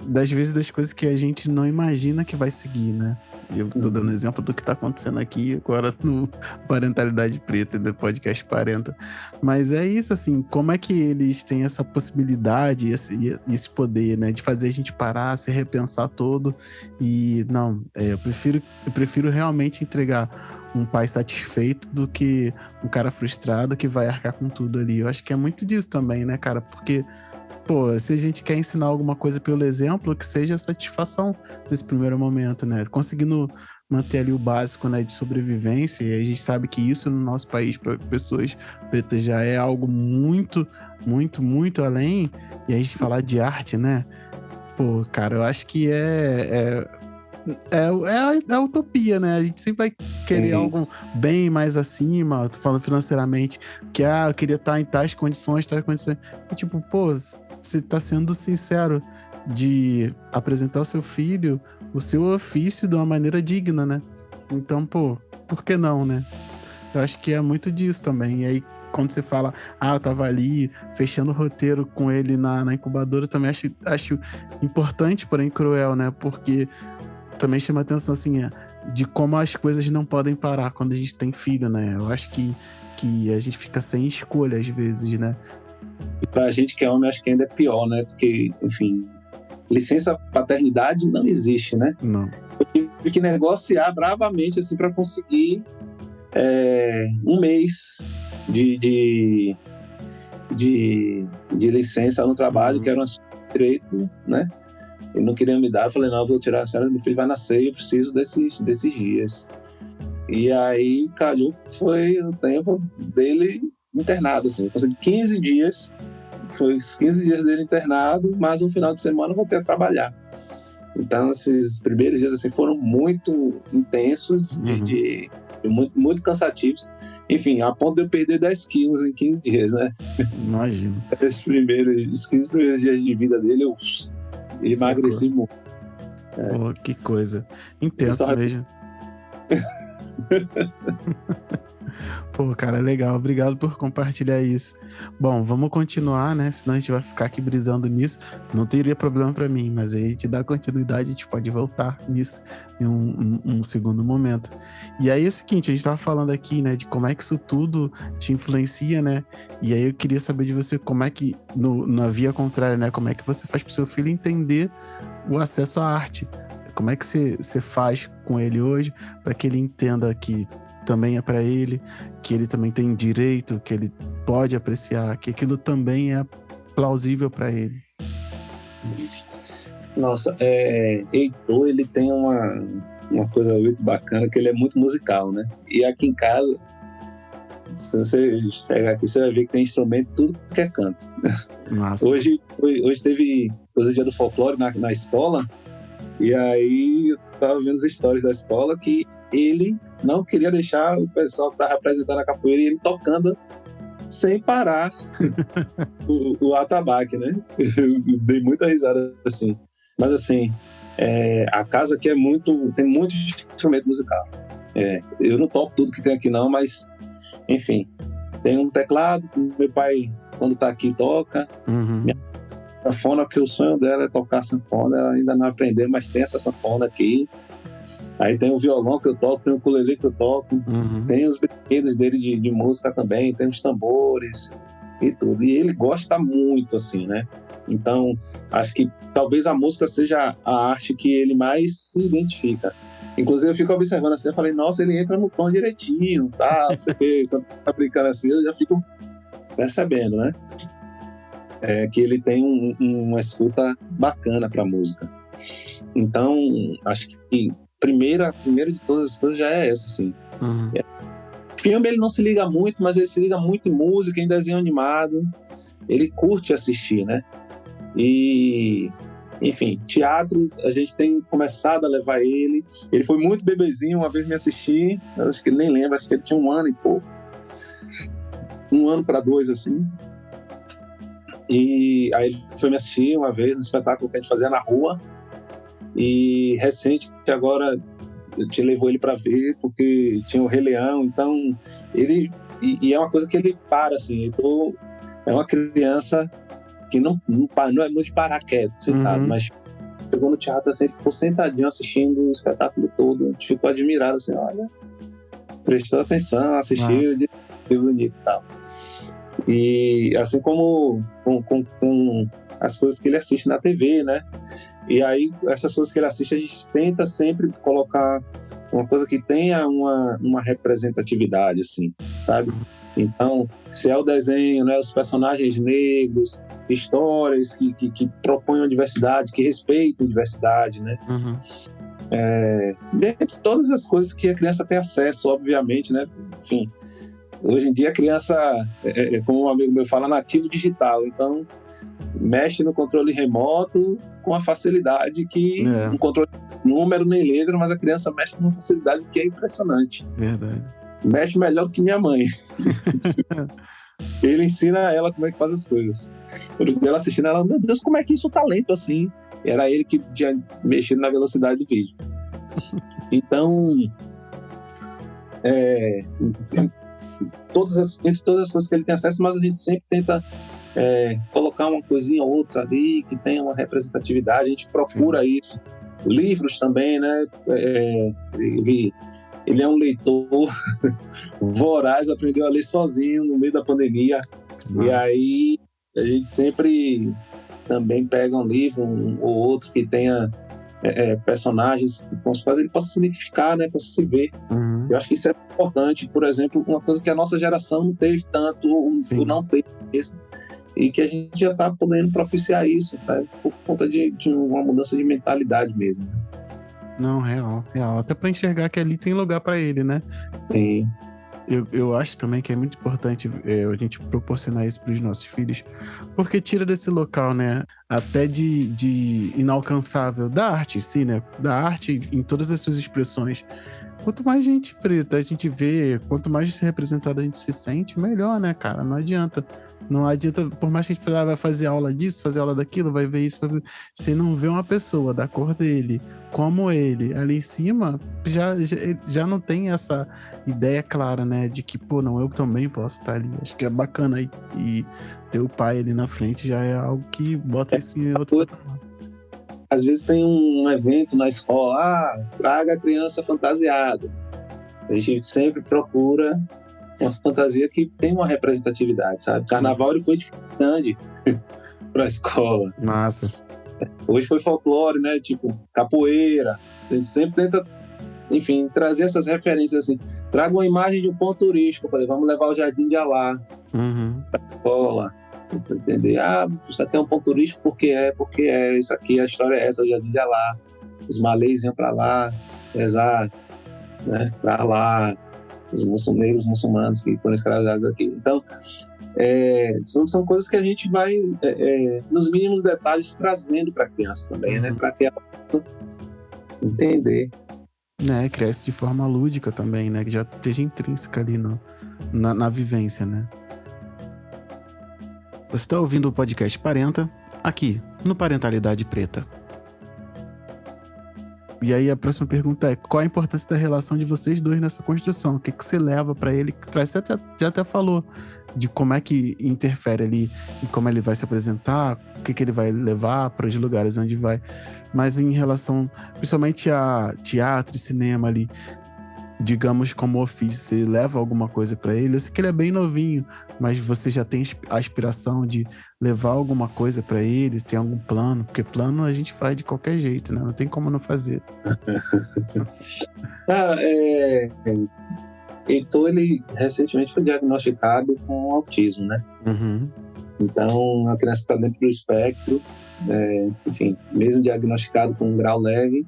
das vezes, das coisas que a gente não imagina que vai seguir, né? Eu tô dando exemplo do que tá acontecendo aqui agora no Parentalidade Preta, do podcast Parenta. Mas é isso, assim, como é que eles têm essa possibilidade, esse poder, né? De fazer a gente parar, se repensar todo. E, não, eu prefiro realmente entregar um pai satisfeito do que um cara frustrado que vai arcar com tudo ali. Eu acho que é muito disso também, né, cara? Porque, pô, se a gente quer ensinar alguma coisa pelo exemplo, que seja a satisfação nesse primeiro momento, né? Conseguindo manter ali o básico, né, de sobrevivência, e a gente sabe que isso no nosso país, para pessoas pretas, já é algo muito, muito, muito além. E a gente falar de arte, né? Pô, cara, eu acho que é a utopia, né? A gente sempre vai querer algo bem mais acima, tô falando financeiramente, que eu queria estar em tais condições. E, tipo, pô, você tá sendo sincero de apresentar ao seu filho o seu ofício de uma maneira digna, né? Então, pô, por que não, né? Eu acho que é muito disso também. E aí, quando você fala, eu tava ali fechando o roteiro com ele na incubadora, eu também acho importante, porém cruel, né? Porque também chama atenção, assim, de como as coisas não podem parar quando a gente tem filho, né? Eu acho que a gente fica sem escolha, às vezes, né? E pra gente que é homem, acho que ainda é pior, né? Porque, enfim, licença paternidade não existe, né? Não. Eu tive que negociar bravamente, assim, para conseguir um mês de licença no trabalho, que era um direito, né? Ele não queria me dar, eu falei, não, eu vou tirar a senhora, meu filho vai nascer, eu preciso desses dias. E aí, calhou, foi o tempo dele internado, assim, eu consegui 15 dias, foi os 15 dias dele internado, mas no final de semana eu voltei a trabalhar. Então, esses primeiros dias, assim, foram muito intensos, muito, muito cansativos. Enfim, a ponto de eu perder 10 quilos em 15 dias, né? Imagino. Os 15 primeiros dias de vida dele, eu emagreci muito. Pô, que coisa. Intenso mesmo. Pô, cara, legal. Obrigado por compartilhar isso. Bom, vamos continuar, né? Senão a gente vai ficar aqui brisando nisso. Não teria problema pra mim, mas aí a gente dá continuidade, a gente pode voltar nisso em um segundo momento. E aí é o seguinte, a gente tava falando aqui, né, de como é que isso tudo te influencia, né? E aí eu queria saber de você como é que, na via contrária, né? Como é que você faz pro seu filho entender o acesso à arte? Como é que você faz com ele hoje para que ele entenda que também é para ele, que ele também tem direito, que ele pode apreciar, que aquilo também é plausível para ele? Nossa, Heitor, ele tem uma coisa muito bacana, que ele é muito musical, né? E aqui em casa, se você chegar aqui, você vai ver que tem instrumento, tudo que é canto. Nossa. Hoje teve o dia do folclore na escola, e aí eu tava vendo as histórias da escola que ele não queria deixar o pessoal que estava apresentando a capoeira e ele tocando sem parar o atabaque, né? Eu dei muita risada assim. Mas assim, a casa aqui tem muito instrumento musical. Eu não toco tudo que tem aqui não, mas enfim, tem um teclado que meu pai, quando tá aqui, toca. Minha sanfona, que o sonho dela é tocar sanfona, ela ainda não aprendeu, mas tem essa sanfona aqui. Aí tem o violão que eu toco, tem o ukulele que eu toco, tem os brinquedos dele de música também, tem os tambores e tudo. E ele gosta muito, assim, né? Então, acho que talvez a música seja a arte que ele mais se identifica. Inclusive, eu fico observando assim, eu falei, nossa, ele entra no tom direitinho, tá? Não sei o quê. Quando tá brincando assim, eu já fico percebendo, né? Que ele tem uma escuta bacana pra música. Então, acho que primeira de todas as coisas já é essa, assim. Filme ele não se liga muito, mas ele se liga muito em música, em desenho animado. Ele curte assistir, né? E, enfim, teatro, a gente tem começado a levar ele. Ele foi muito bebezinho, uma vez me assisti, acho que ele nem lembra, acho que ele tinha 1 ano e pouco. 1 ano para 2, assim. E aí ele foi me assistir uma vez no espetáculo que a gente fazia na rua. E recente, que agora eu te levou ele para ver, porque tinha o Rei Leão, então ele... E é uma coisa que ele para, assim, é uma criança que não é muito de parar quieto, sentado, mas chegou no teatro, assim, ele ficou sentadinho assistindo o espetáculo todo, a gente ficou admirado, assim, olha, prestou atenção, assistiu, de bonito e tal. E assim como com as coisas que ele assiste na TV, né? E aí, essas coisas que ele assiste, a gente tenta sempre colocar uma coisa que tenha uma representatividade, assim, sabe? Então, se é o desenho, né, os personagens negros, histórias que propõem a diversidade, que respeitam a diversidade, né? Dentro de todas as coisas que a criança tem acesso, obviamente, né? Enfim, hoje em dia a criança, como um amigo meu fala, nativo digital, então mexe no controle remoto com a facilidade que um controle número nem letra, mas a criança mexe com uma facilidade que é impressionante. Verdade. Mexe melhor do que minha mãe. Ele ensina ela como é que faz as coisas. Quando ela assistindo, ela, meu Deus, como é que isso tá lento assim? Era ele que tinha mexido na velocidade do vídeo. Então, entre todas as coisas que ele tem acesso, mas a gente sempre tenta colocar uma coisinha ou outra ali que tenha uma representatividade, a gente procura isso. Livros também, né? Ele é um leitor voraz, aprendeu a ler sozinho no meio da pandemia. Nossa. E aí a gente sempre também pega um livro ou outro que tenha personagens com os quais ele possa se identificar, né? Possa se ver. Eu acho que isso é importante. Por exemplo, uma coisa que a nossa geração não teve tanto, ou não teve mesmo, e que a gente já está podendo propiciar isso, tá? Por conta de uma mudança de mentalidade mesmo. Não, real. Até para enxergar que ali tem lugar para ele, né? Sim. Eu acho também que é muito importante a gente proporcionar isso para os nossos filhos, porque tira desse local, né? Até de inalcançável da arte, sim, né? Da arte em todas as suas expressões. Quanto mais gente preta a gente vê, quanto mais representada a gente se sente, melhor, né, cara? Não adianta, por mais que a gente vai fazer aula disso, fazer aula daquilo, vai ver isso, se não vê uma pessoa da cor dele, como ele, ali em cima, já não tem essa ideia clara, né, de que, pô, não, eu também posso estar ali. Acho que é bacana e ter o pai ali na frente já é algo que bota isso em outro patamar. Às vezes tem um evento na escola, traga a criança fantasiada. A gente sempre procura uma fantasia que tem uma representatividade, sabe? Carnaval ele foi de grande para a escola. Massa. Hoje foi folclore, né? Tipo, capoeira. A gente sempre tenta, enfim, trazer essas referências assim. Traga uma imagem de um ponto turístico. Eu falei, vamos levar o Jardim de Alá para a escola. Para entender, isso aqui é um ponto turístico porque isso aqui, a história é essa, o Jardim de Alá. Os malês iam para lá, rezar, né? Para lá. Os negros muçulmanos que foram escravizados aqui. Então, são coisas que a gente vai, nos mínimos detalhes, trazendo para a criança também, né? Para que ela possa entender. Cresce de forma lúdica também, né? Que já esteja intrínseca ali na vivência, né? Você está ouvindo o podcast Parenta, aqui, no Parentalidade Preta. E aí a próxima pergunta é, qual a importância da relação de vocês dois nessa construção? O que você leva para ele? Você já até falou de como é que interfere ali, e como ele vai se apresentar, o que ele vai levar para os lugares onde vai. Mas em relação, principalmente a teatro e cinema ali, digamos, como ofício, você leva alguma coisa para ele? Eu sei que ele é bem novinho, mas você já tem a aspiração de levar alguma coisa para ele? Tem algum plano? Porque plano a gente faz de qualquer jeito, né? Não tem como não fazer. Heitor, ele recentemente foi diagnosticado com autismo, né? Então, a criança está dentro do espectro, enfim, mesmo diagnosticado com um grau leve,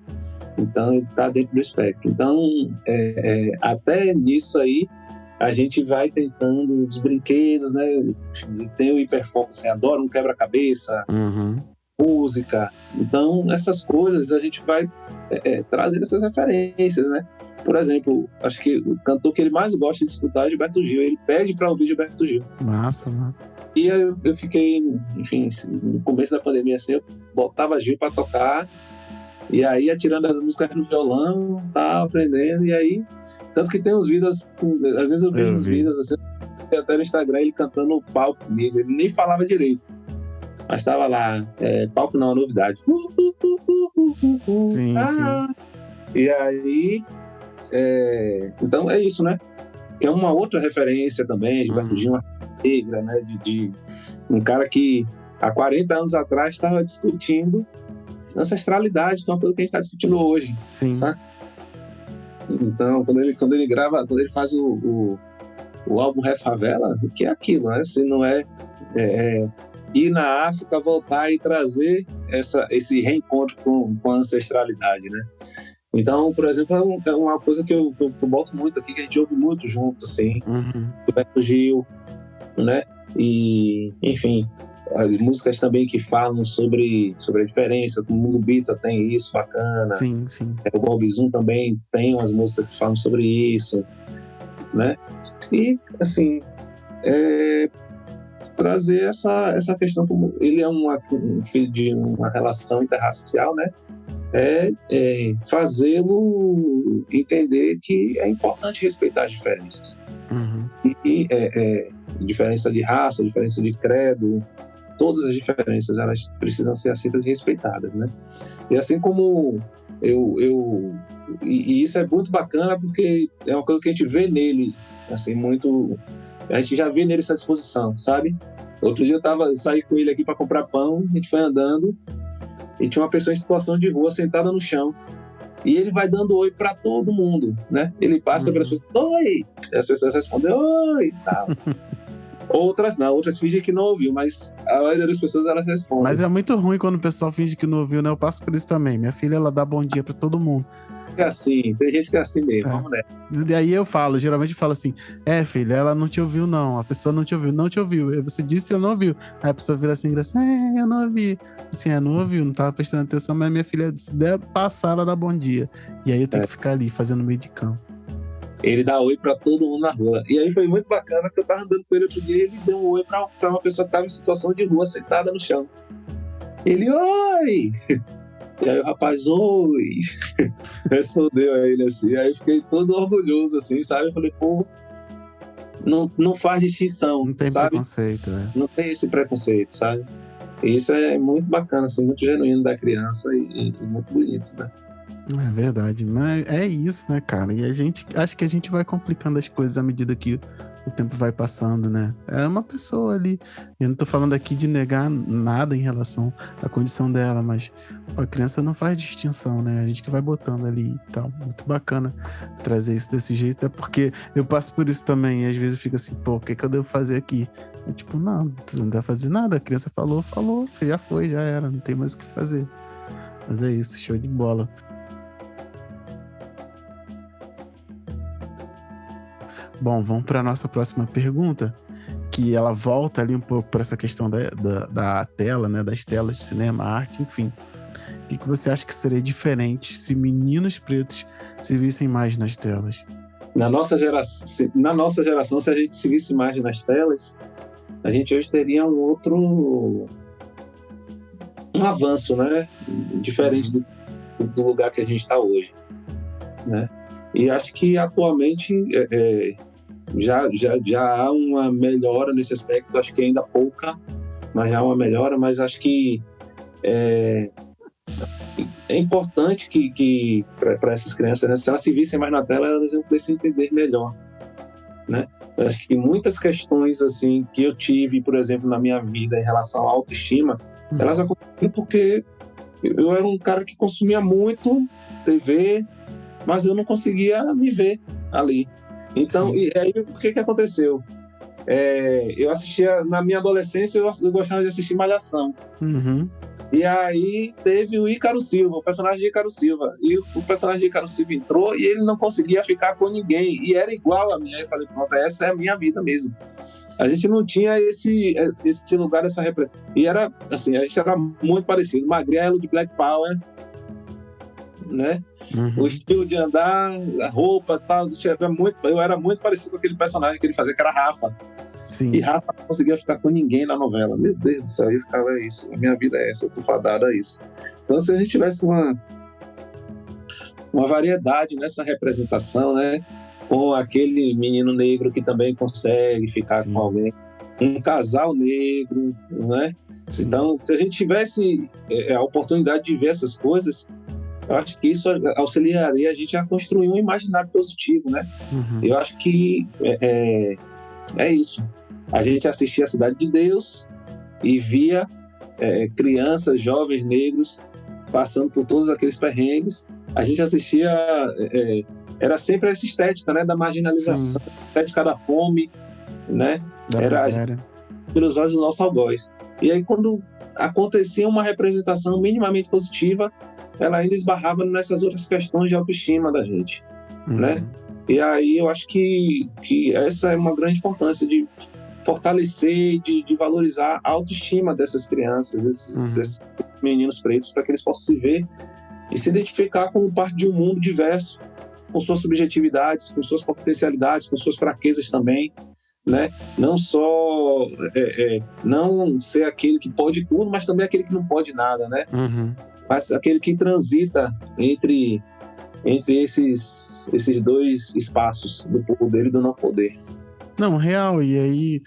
então ele está dentro do espectro. Então, até nisso aí, a gente vai tentando os brinquedos, né? Tem o hiperfoco, assim, adora um quebra-cabeça, música. Então, essas coisas a gente vai trazendo essas referências, né? Por exemplo, acho que o cantor que ele mais gosta de escutar é Gilberto Gil. Ele pede para ouvir Gilberto Gil. Massa. E eu fiquei, enfim, no começo da pandemia, assim, eu botava Gil para tocar E aí, atirando as músicas no violão, tá aprendendo, e aí... Tanto que tem uns vídeos, às vezes eu vejo uns vídeos, assim, até no Instagram, ele cantando no palco comigo, ele nem falava direito. Mas tava lá, palco não, novidade. Sim, sim. E aí, então é isso, né? Que é uma outra referência também, Gilberto Gil, uma negra, né? De um cara que há 40 anos atrás estava discutindo ancestralidade, que é uma coisa que a gente está discutindo hoje. Sim. Sabe? Então, quando ele grava, quando ele faz o álbum Ré Favela, o que é aquilo, né? Se não é ir na África, voltar e trazer esse reencontro com a ancestralidade, né? Então, por exemplo, é uma coisa que eu boto muito aqui, que a gente ouve muito junto, assim, Gilberto Gil, né? E, enfim, as músicas também que falam sobre a diferença, o Mundo Bita tem isso, bacana. Sim, sim. O Bob Zoom também tem umas músicas que falam sobre isso, né? E, assim, trazer essa questão, como ele é um filho de uma relação interracial, né? Fazê-lo entender que é importante respeitar as diferenças. E diferença de raça, diferença de credo, todas as diferenças, elas precisam ser aceitas e respeitadas, né? E assim como e isso é muito bacana, porque é uma coisa que a gente vê nele, assim, muito... A gente já vê nele essa disposição, sabe? Outro dia eu saí com ele aqui para comprar pão, a gente foi andando e tinha uma pessoa em situação de rua sentada no chão. E ele vai dando oi para todo mundo, né? Ele passa para as pessoas, oi! E as pessoas respondem, oi! E tal. Outras não, outras fingem que não ouviu, mas a maioria das pessoas, elas respondem. Mas é muito ruim quando o pessoal finge que não ouviu, né? Eu passo por isso também. Minha filha, ela dá bom dia pra todo mundo. É assim, tem gente que é assim mesmo, vamos nessa. E aí eu geralmente falo assim, filha, ela não te ouviu não, a pessoa não te ouviu. Aí você disse, eu não ouviu. Aí a pessoa vira assim, eu não ouvi. Assim, não ouviu, não tava prestando atenção, mas minha filha, se der passar, ela dá bom dia. E aí eu tenho que ficar ali, fazendo meio de campo. Ele dá oi pra todo mundo na rua. E aí foi muito bacana, que eu tava andando com ele outro dia e ele deu um oi pra uma pessoa que tava em situação de rua, sentada no chão. Ele, oi! E aí o rapaz, oi! Respondeu a ele assim. Aí eu fiquei todo orgulhoso, assim, sabe? Eu falei, pô, não faz distinção, não tem, sabe? Preconceito, Não tem esse preconceito, sabe? E isso é muito bacana, assim, muito genuíno da criança e muito bonito, né? É verdade, mas é isso, né, cara? E acho que a gente vai complicando as coisas à medida que o tempo vai passando, né? É uma pessoa ali, eu não tô falando aqui de negar nada em relação à condição dela, mas a criança não faz distinção, né? A gente que vai botando ali e tal. Muito bacana trazer isso desse jeito, é porque eu passo por isso também, e às vezes eu fico assim, pô, o que eu devo fazer aqui? Eu, tipo, não deve fazer nada, a criança falou, já foi, já era, não tem mais o que fazer. Mas é isso, show de bola. Bom, vamos para a nossa próxima pergunta, que ela volta ali um pouco para essa questão da tela, né, das telas de cinema, arte, enfim. O que você acha que seria diferente se meninos pretos se vissem mais nas telas? Na nossa geração, se a gente se visse mais nas telas, a gente hoje teria um avanço, né, diferente do lugar que a gente está hoje, né? E acho que atualmente já há uma melhora nesse aspecto, acho que ainda pouca, mas já há uma melhora, mas acho que é importante que para essas crianças, né, se elas se vissem mais na tela, elas iam poder se entender melhor, né? Eu acho que muitas questões assim que eu tive, por exemplo, na minha vida em relação à autoestima, elas aconteceram porque eu era um cara que consumia muito TV, mas eu não conseguia me ver ali. Então, e aí o que aconteceu? Eu assistia, na minha adolescência, eu gostava de assistir Malhação. E aí teve o Ícaro Silva, o personagem de Ícaro Silva. E o personagem de Ícaro Silva entrou e ele não conseguia ficar com ninguém. E era igual a mim. Aí eu falei, pronto, essa é a minha vida mesmo. A gente não tinha esse lugar, essa representação. E era, assim, a gente era muito parecido. Magrelo, de Black Power, né? O estilo de andar, a roupa e tal, eu era muito parecido com aquele personagem que ele fazia, que era Rafa. Sim. E Rafa não conseguia ficar com ninguém na novela. Meu Deus do céu, eu ficava isso. A minha vida é essa, eu tô fadado a isso. Então, se a gente tivesse uma variedade nessa representação, né? Com aquele menino negro que também consegue ficar Sim. com alguém, um casal negro, né? Sim. Então, se a gente tivesse a oportunidade de ver essas coisas, eu acho que isso auxiliaria a gente a construir um imaginário positivo, né? Eu acho que é isso. A gente assistia a Cidade de Deus e via crianças, jovens negros passando por todos aqueles perrengues. A gente assistia, era sempre essa estética, né, da marginalização, estética da fome, né? Era pelos olhos dos nossos algoz. E aí, quando acontecia uma representação minimamente positiva, ela ainda esbarrava nessas outras questões de autoestima da gente, né? E aí eu acho que essa é uma grande importância de fortalecer, de valorizar a autoestima dessas crianças, desses meninos pretos, para que eles possam se ver e se identificar como parte de um mundo diverso, com suas subjetividades, com suas potencialidades, com suas fraquezas também, né? Não só não ser aquele que pode tudo, mas também aquele que não pode nada, né? Mas aquele que transita entre esses dois espaços, do poder e do não poder. Não, real. E aí,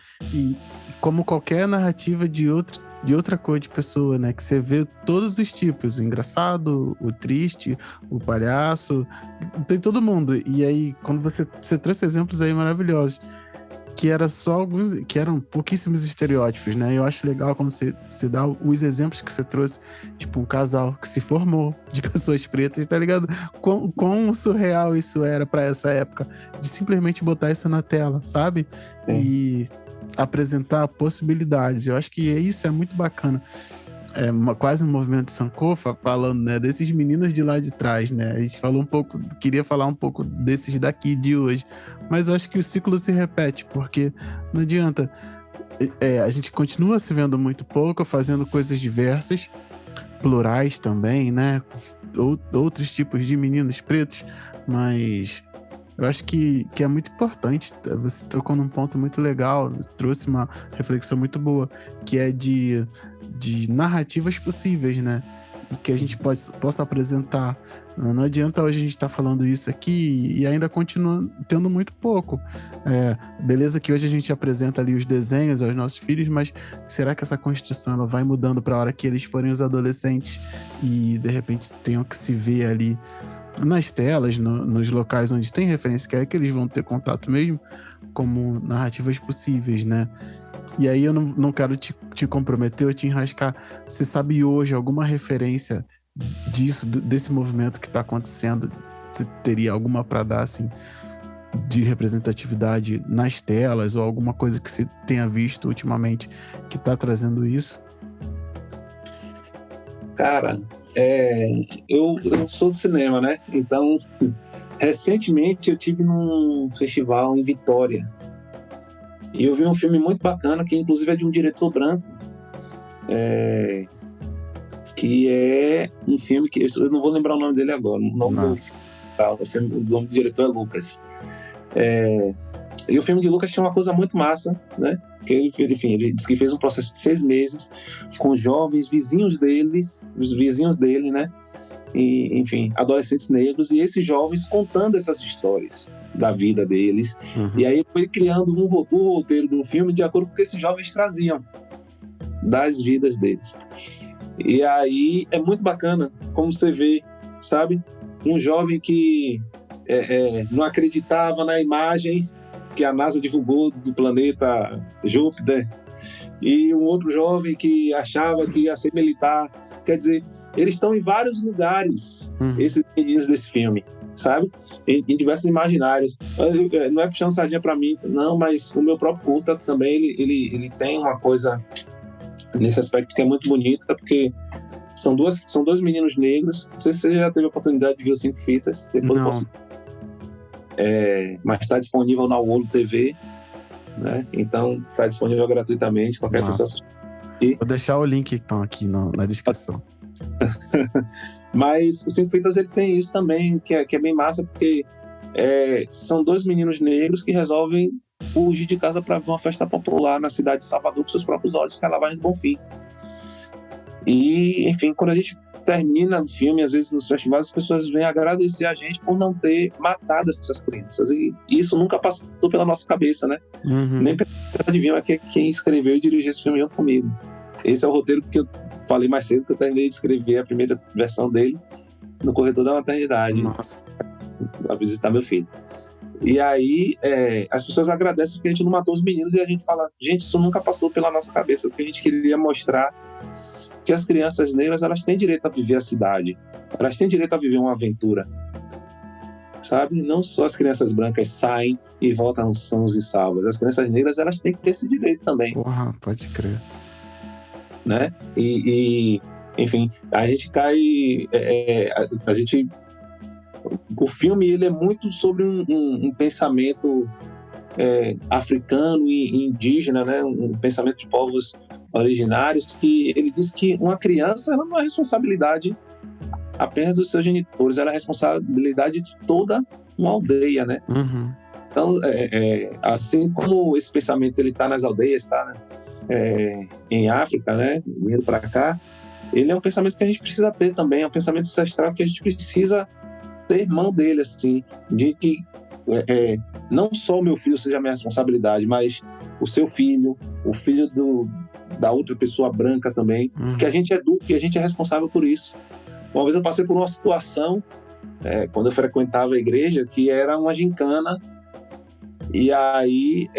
como qualquer narrativa de outra cor de pessoa, né? Que você vê todos os tipos, o engraçado, o triste, o palhaço, tem todo mundo. E aí, quando você trouxe exemplos aí maravilhosos, que eram pouquíssimos estereótipos, né? Eu acho legal quando você dá os exemplos que você trouxe, tipo um casal que se formou de pessoas pretas, tá ligado? Quão surreal isso era pra essa época, de simplesmente botar isso na tela, sabe? E apresentar possibilidades. Eu acho que isso é muito bacana. Quase um movimento de Sankofa falando, né, desses meninos de lá de trás, né? A gente queria falar um pouco desses daqui de hoje, mas eu acho que o ciclo se repete, porque não adianta, a gente continua se vendo muito pouco, fazendo coisas diversas, plurais também, né? Outros tipos de meninos pretos, mas eu acho que é muito importante. Você tocou num ponto muito legal, trouxe uma reflexão muito boa, que é de narrativas possíveis, né? E que a gente possa apresentar. Não adianta hoje a gente estar falando isso aqui e ainda continua tendo muito pouco. Beleza que hoje a gente apresenta ali os desenhos aos nossos filhos, mas será que essa construção ela vai mudando para a hora que eles forem os adolescentes e de repente tenham que se ver ali nas telas, nos locais onde tem referência, que é que eles vão ter contato mesmo, como narrativas possíveis, né? E aí eu não quero te comprometer ou te enrascar. Você sabe hoje alguma referência desse movimento que está acontecendo? Você teria alguma para dar, assim, de representatividade nas telas ou alguma coisa que você tenha visto ultimamente que está trazendo isso? Cara, eu sou do cinema, né? Então, recentemente eu tive num festival em Vitória e eu vi um filme muito bacana, que inclusive é de um diretor branco, que é um filme que eu não vou lembrar o nome dele agora. O nome do nome do diretor é Lucas. E o filme de Lucas tinha uma coisa muito massa, né? Que ele disse que fez um processo de 6 meses com jovens vizinhos dele, né? E, enfim, adolescentes negros, e esses jovens contando essas histórias da vida deles. E aí ele foi criando o roteiro do filme de acordo com o que esses jovens traziam das vidas deles. E aí é muito bacana como você vê, sabe? Um jovem que não acreditava na imagem que a NASA divulgou do planeta Júpiter, e um outro jovem que achava que ia ser militar. Quer dizer, eles estão em vários lugares, esses meninos desse filme, sabe? Em diversos imaginários. Não é puxando sardinha pra mim, não, mas o meu próprio curta também, ele tem uma coisa nesse aspecto que é muito bonita, porque são dois meninos negros. Não sei se você já teve a oportunidade de ver os 5 fitas. Depois não. eu posso... mas está disponível na Wolo TV, né? Então está disponível gratuitamente, qualquer pessoa assistir. Vou deixar o link então aqui na descrição. Mas o 5 fitas ele tem isso também, que é bem massa, porque são 2 meninos negros que resolvem fugir de casa para ver uma festa popular na cidade de Salvador com seus próprios olhos, que ela vai em Bonfim. E, enfim, quando a gente termina o filme, às vezes nos festivais, as pessoas vêm agradecer a gente por não ter matado essas crianças. E isso nunca passou pela nossa cabeça, né? Nem adivinha que quem escreveu e dirigiu esse filme junto comigo. Esse é o roteiro que eu falei mais cedo, que eu terminei de escrever a primeira versão dele no corredor da maternidade. Nossa. Pra visitar meu filho. E aí, as pessoas agradecem porque a gente não matou os meninos, e a gente fala, gente, isso nunca passou pela nossa cabeça, porque a gente queria mostrar que as crianças negras, elas têm direito a viver a cidade, elas têm direito a viver uma aventura, sabe? Não só as crianças brancas saem e voltam sãos e salvas, as crianças negras, elas têm que ter esse direito também. Porra, pode crer. Né? E enfim, a gente cai, a gente, o filme, ele é muito sobre um pensamento africano e indígena, né? Um pensamento de povos originários, que ele diz que uma criança, ela não é responsabilidade apenas dos seus genitores, ela é responsabilidade de toda uma aldeia, né? Então, assim como esse pensamento ele está nas aldeias, está, né, em África, né, vindo para cá, ele é um pensamento que a gente precisa ter também, é um pensamento ancestral que a gente precisa ter mão dele, assim, de que não só o meu filho seja a minha responsabilidade, mas o seu filho, o filho da outra pessoa branca também, que a gente é adulto, que a gente é responsável por isso. Uma vez eu passei por uma situação, quando eu frequentava a igreja, que era uma gincana, e aí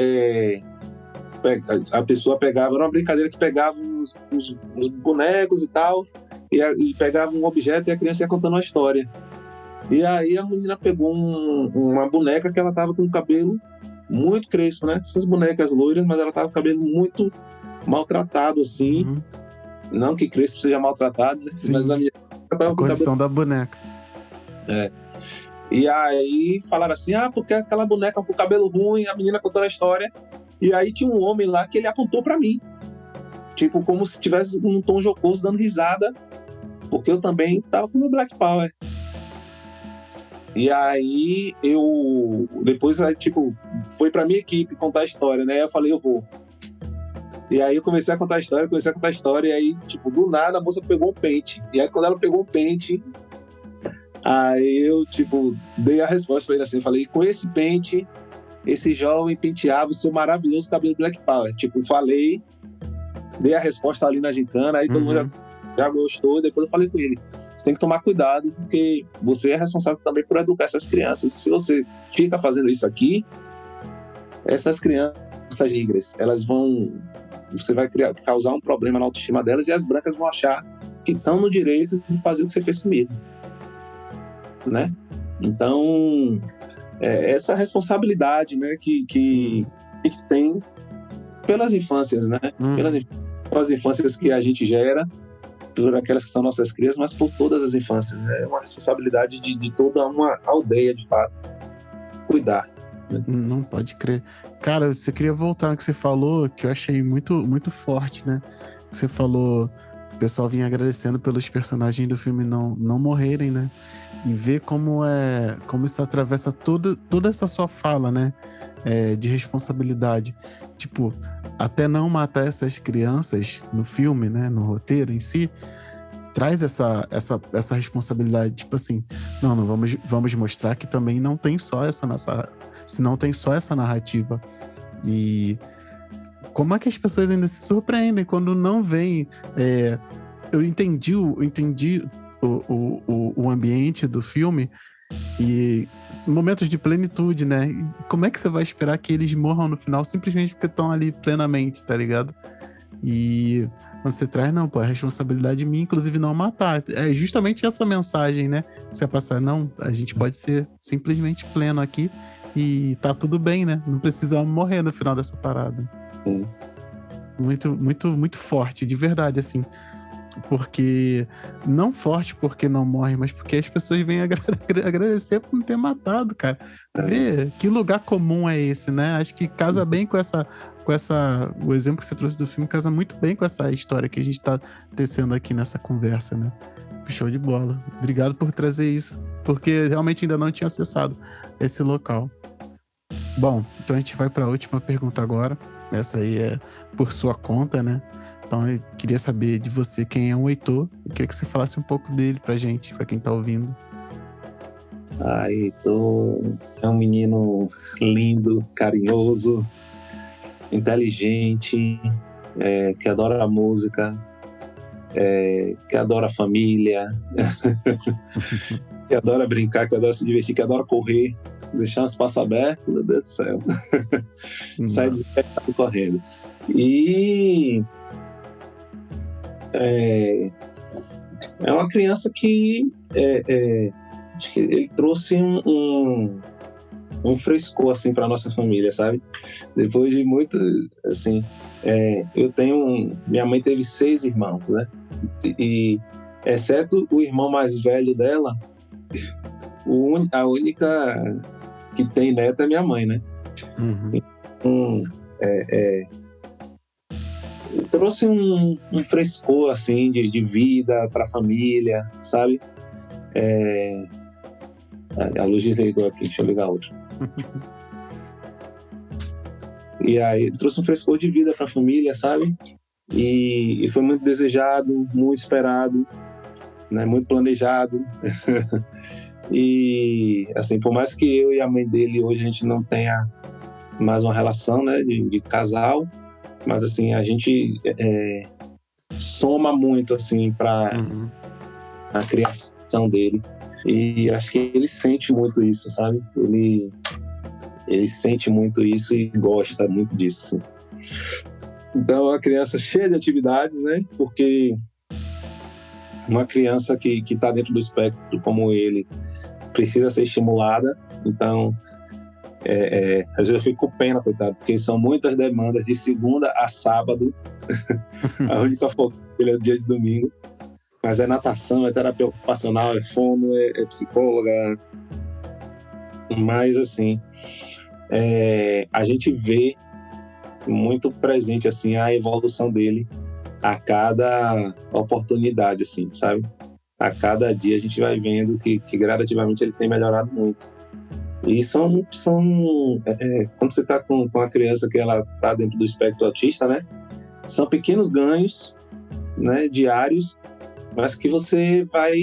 a pessoa pegava, era uma brincadeira que pegava uns bonecos e tal, e pegava um objeto e a criança ia contando uma história. E aí a menina pegou uma boneca que ela tava com o cabelo muito crespo, né? Essas bonecas loiras, mas ela tava com o cabelo muito maltratado, assim. Não que crespo seja maltratado, né? Mas a menina tava com o cabelo... da boneca. E aí falaram assim, porque aquela boneca com o cabelo ruim, a menina contando a história. E aí tinha um homem lá que ele apontou pra mim. Tipo, como se tivesse um tom jocoso, dando risada. Porque eu também tava com o meu Black Power. E aí depois, tipo, foi pra minha equipe contar a história, né? Eu falei, eu vou. E aí eu comecei a contar a história, e aí, tipo, do nada a moça pegou um pente. E aí quando ela pegou um pente, aí eu, tipo, dei a resposta pra ele assim, falei, com esse pente, esse jovem penteava o seu maravilhoso cabelo Black Power. Tipo, falei, dei a resposta ali na gincana, aí todo mundo já gostou, e depois eu falei com ele, você tem que tomar cuidado, porque você é responsável também por educar essas crianças. Se você fica fazendo isso aqui, essas crianças negras, você vai causar um problema na autoestima delas, e as brancas vão achar que estão no direito de fazer o que você fez comigo, né? Então, essa responsabilidade, né, que a gente tem pelas infâncias, né? Pelas infâncias que a gente gera, por aquelas que são nossas crias, mas por todas as infâncias, né? É uma responsabilidade de toda uma aldeia, de fato, cuidar. Não pode crer. Cara, você queria voltar no que você falou, que eu achei muito, muito forte, né? Você falou, o pessoal vinha agradecendo pelos personagens do filme não morrerem, né? E ver como isso atravessa toda essa sua fala, né? De responsabilidade. Tipo, até não matar essas crianças no filme, né? No roteiro em si, traz essa responsabilidade, tipo assim, não vamos mostrar que também não tem só essa narrativa. E como é que as pessoas ainda se surpreendem quando não veem? Eu entendi o ambiente do filme e momentos de plenitude, né? E como é que você vai esperar que eles morram no final simplesmente porque estão ali plenamente, tá ligado? E você traz, não, pô, a responsabilidade de mim, inclusive, não matar. É justamente essa mensagem, né? Você vai passar, não, a gente pode ser simplesmente pleno aqui e tá tudo bem, né? Não precisa morrer no final dessa parada. Muito, muito, muito forte, de verdade, assim. Porque, não forte porque não morre, mas porque as pessoas vêm agradecer por não ter matado, cara. Vê que lugar comum é esse, né? Acho que casa bem com essa... O exemplo que você trouxe do filme casa muito bem com essa história que a gente tá tecendo aqui nessa conversa, né? Show de bola. Obrigado por trazer isso, porque realmente ainda não tinha acessado esse local. Bom, então a gente vai para a última pergunta agora. Essa aí é por sua conta, né? Então eu queria saber de você quem é o Heitor. Eu queria que você falasse um pouco dele pra gente, pra quem tá ouvindo. Heitor é um menino lindo, carinhoso, inteligente, que adora a música, que adora a família, que adora brincar, que adora se divertir, que adora correr, deixar um espaço aberto, meu Deus do céu. Sai desesperado correndo. E é uma criança que acho que ele trouxe um frescor assim para nossa família, sabe? Depois de muito, assim, minha mãe teve 6 irmãos, né? E exceto o irmão mais velho dela, a única que tem neto é minha mãe, né? Então, trouxe um frescor assim de vida para a família, sabe? A luz desligou aqui, deixa eu ligar outra. E aí ele trouxe um frescor de vida para a família, sabe? E foi muito desejado, muito esperado, né? Muito planejado. E assim, por mais que eu e a mãe dele hoje a gente não tenha mais uma relação, né, de casal, mas assim a gente soma muito assim para a criação dele. E acho que ele sente muito isso, sabe? Ele sente muito isso e gosta muito disso, assim. Então é uma criança cheia de atividades, né? Porque uma criança que está dentro do espectro como ele precisa ser estimulada. Então às vezes eu fico com pena, coitado, porque são muitas demandas de segunda a sábado. A única folga dele é o dia de domingo. Mas é natação, é terapia ocupacional, é fono, é psicóloga. Mas, assim, a gente vê muito presente, assim, a evolução dele a cada oportunidade, assim, sabe? A cada dia a gente vai vendo que gradativamente ele tem melhorado muito. E quando você está com uma criança que ela está dentro do espectro autista, né? São pequenos ganhos, né, diários, mas que você vai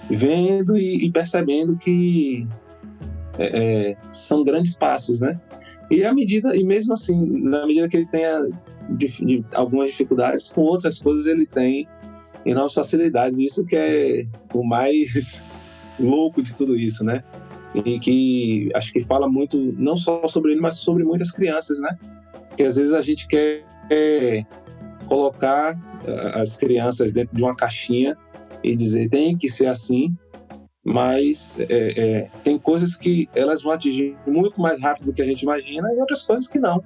vendo e percebendo que são grandes passos, né? E mesmo assim, na medida que ele tenha algumas dificuldades, com outras coisas ele tem enormes facilidades. Isso que é o mais louco de tudo isso, né? E que acho que fala muito, não só sobre ele, mas sobre muitas crianças, né? Que às vezes a gente quer colocar as crianças dentro de uma caixinha e dizer tem que ser assim, mas tem coisas que elas vão atingir muito mais rápido do que a gente imagina e outras coisas que não.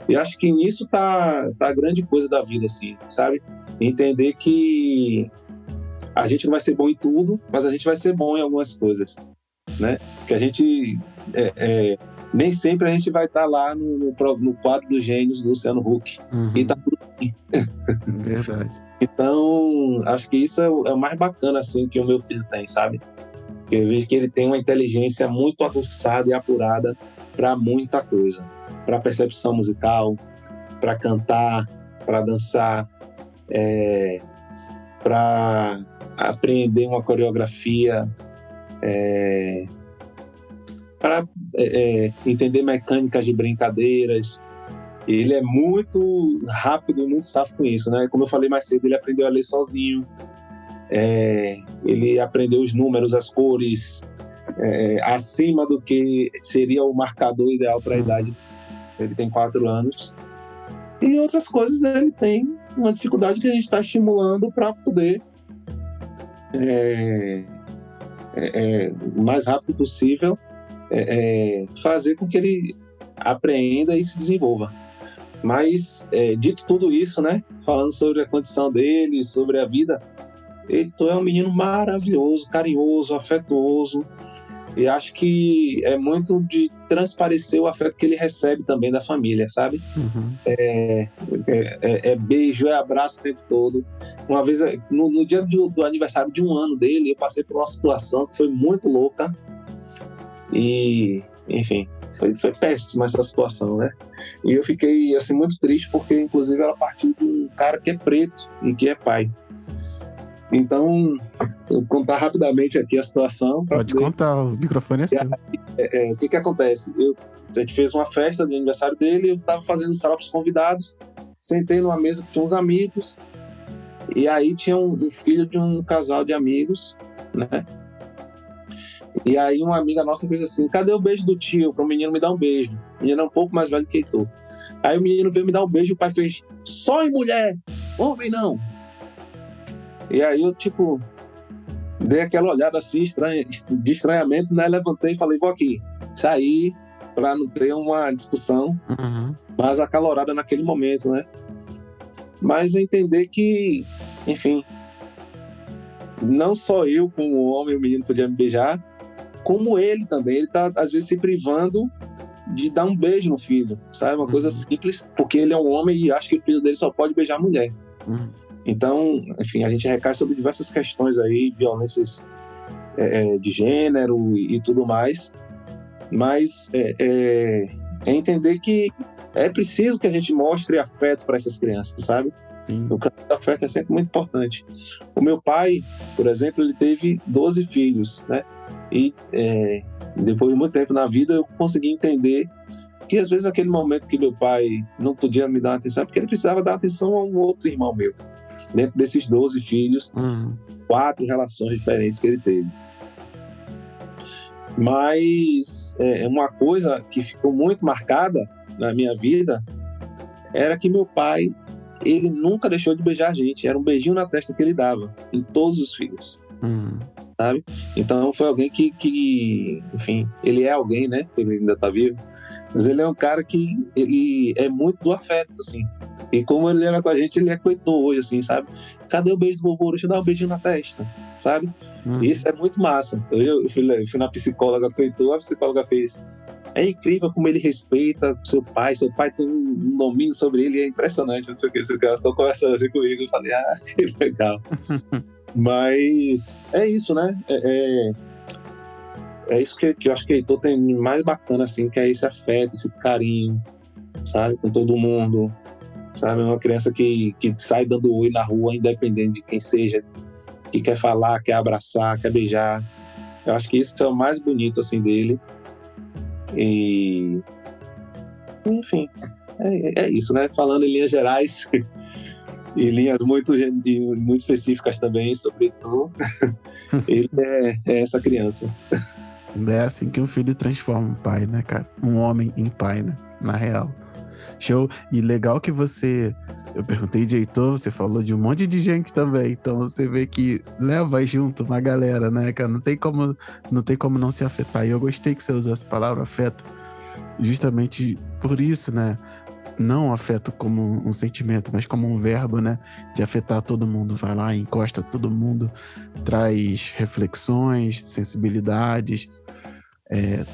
E acho que nisso tá a grande coisa da vida, assim, sabe? Entender que a gente não vai ser bom em tudo, mas a gente vai ser bom em algumas coisas, né? Que a gente nem sempre a gente vai estar lá no quadro dos gênios do Luciano Huck. E tá tudo bem. Verdade. Então, acho que isso é o mais bacana, assim, que o meu filho tem, sabe? Porque eu vejo que ele tem uma inteligência muito aguçada e apurada para muita coisa. Para percepção musical, para cantar, para dançar, para aprender uma coreografia, para entender mecânicas de brincadeiras. Ele é muito rápido e muito safo com isso, né? Como eu falei mais cedo, ele aprendeu a ler sozinho. Ele aprendeu os números, as cores, acima do que seria o marcador ideal para a idade. Ele tem 4 anos. E outras coisas ele tem uma dificuldade que a gente está estimulando para poder o mais rápido possível fazer com que ele apreenda e se desenvolva. Mas, dito tudo isso, né, falando sobre a condição dele, sobre a vida, Heitor é um menino maravilhoso, carinhoso, afetuoso, e acho que é muito de transparecer o afeto que ele recebe também da família, sabe? Beijo, abraço o tempo todo. Uma vez, no dia do aniversário de 1 ano dele, eu passei por uma situação que foi muito louca e, enfim, foi péssima essa situação, né? E eu fiquei, assim, muito triste porque, inclusive, ela partiu de um cara que é preto e que é pai. Então, vou contar rapidamente aqui a situação. Pode contar, o microfone é seu. O que acontece? A gente fez uma festa de aniversário dele, eu estava fazendo sala para os convidados, sentei numa mesa que tinha uns amigos, e aí tinha um filho de um casal de amigos, né? E aí uma amiga nossa fez assim: cadê o beijo do tio? Para o menino me dar um beijo. O menino é um pouco mais velho que Heitor. Aí o menino veio me dar um beijo e o pai fez: só em mulher, homem não. E aí eu, tipo, dei aquela olhada assim, de estranhamento, né? Levantei e falei: vou aqui. Saí para não ter uma discussão mais acalorada naquele momento, né? Mas entender que, enfim, não só eu como homem, o menino podia me beijar, como ele também. Ele tá, às vezes, se privando de dar um beijo no filho, sabe? Uma coisa simples, porque ele é um homem e acha que o filho dele só pode beijar a mulher. Então, enfim, a gente recai sobre diversas questões aí, violências de gênero e tudo mais, mas é entender que é preciso que a gente mostre afeto para essas crianças, sabe? Sim. O caminho do afeto é sempre muito importante. O meu pai, por exemplo, ele teve 12 filhos, né? E depois de muito tempo na vida, eu consegui entender que às vezes aquele momento que meu pai não podia me dar atenção, porque ele precisava dar atenção a um outro irmão meu. Dentro desses 12 filhos, 4 relações diferentes que ele teve. Mas uma coisa que ficou muito marcada na minha vida era que meu pai, ele nunca deixou de beijar a gente. Era um beijinho na testa que ele dava, em todos os filhos. Sabe? Então foi alguém que, enfim, ele é alguém, né? Ele ainda tá vivo. Mas ele é um cara que ele é muito do afeto, assim. E como ele era com a gente, ele é com o Heitor hoje, assim, sabe? Cadê o beijo do vovô? Deixa eu dar um beijinho na testa, sabe? Isso é muito massa. Eu fui na psicóloga com o Heitor, a psicóloga fez: é incrível como ele respeita seu pai tem um domínio sobre ele, é impressionante, não sei o que. Ela ficou conversando assim comigo, eu falei: ah, que legal. Mas é isso, né? É isso que eu acho que o Heitor tem mais bacana, assim, que é esse afeto, esse carinho, sabe? Com todo mundo. Sabe, uma criança que sai dando oi na rua, independente de quem seja, que quer falar, quer abraçar, quer beijar. Eu acho que isso é o mais bonito, assim, dele. E, enfim, é isso, né? Falando em linhas gerais e linhas muito específicas também sobre tu, ele é essa criança. É assim que um filho transforma um pai, né, cara? Um homem em pai, né? Na real. Show. E legal que eu perguntei de Heitor, você falou de um monte de gente também, então você vê que leva junto uma galera, né, cara? Não tem como não se afetar. E eu gostei que você usou essa palavra afeto, justamente por isso, né? Não afeto como um sentimento, mas como um verbo, né? De afetar todo mundo. Vai lá, encosta todo mundo, traz reflexões, sensibilidades,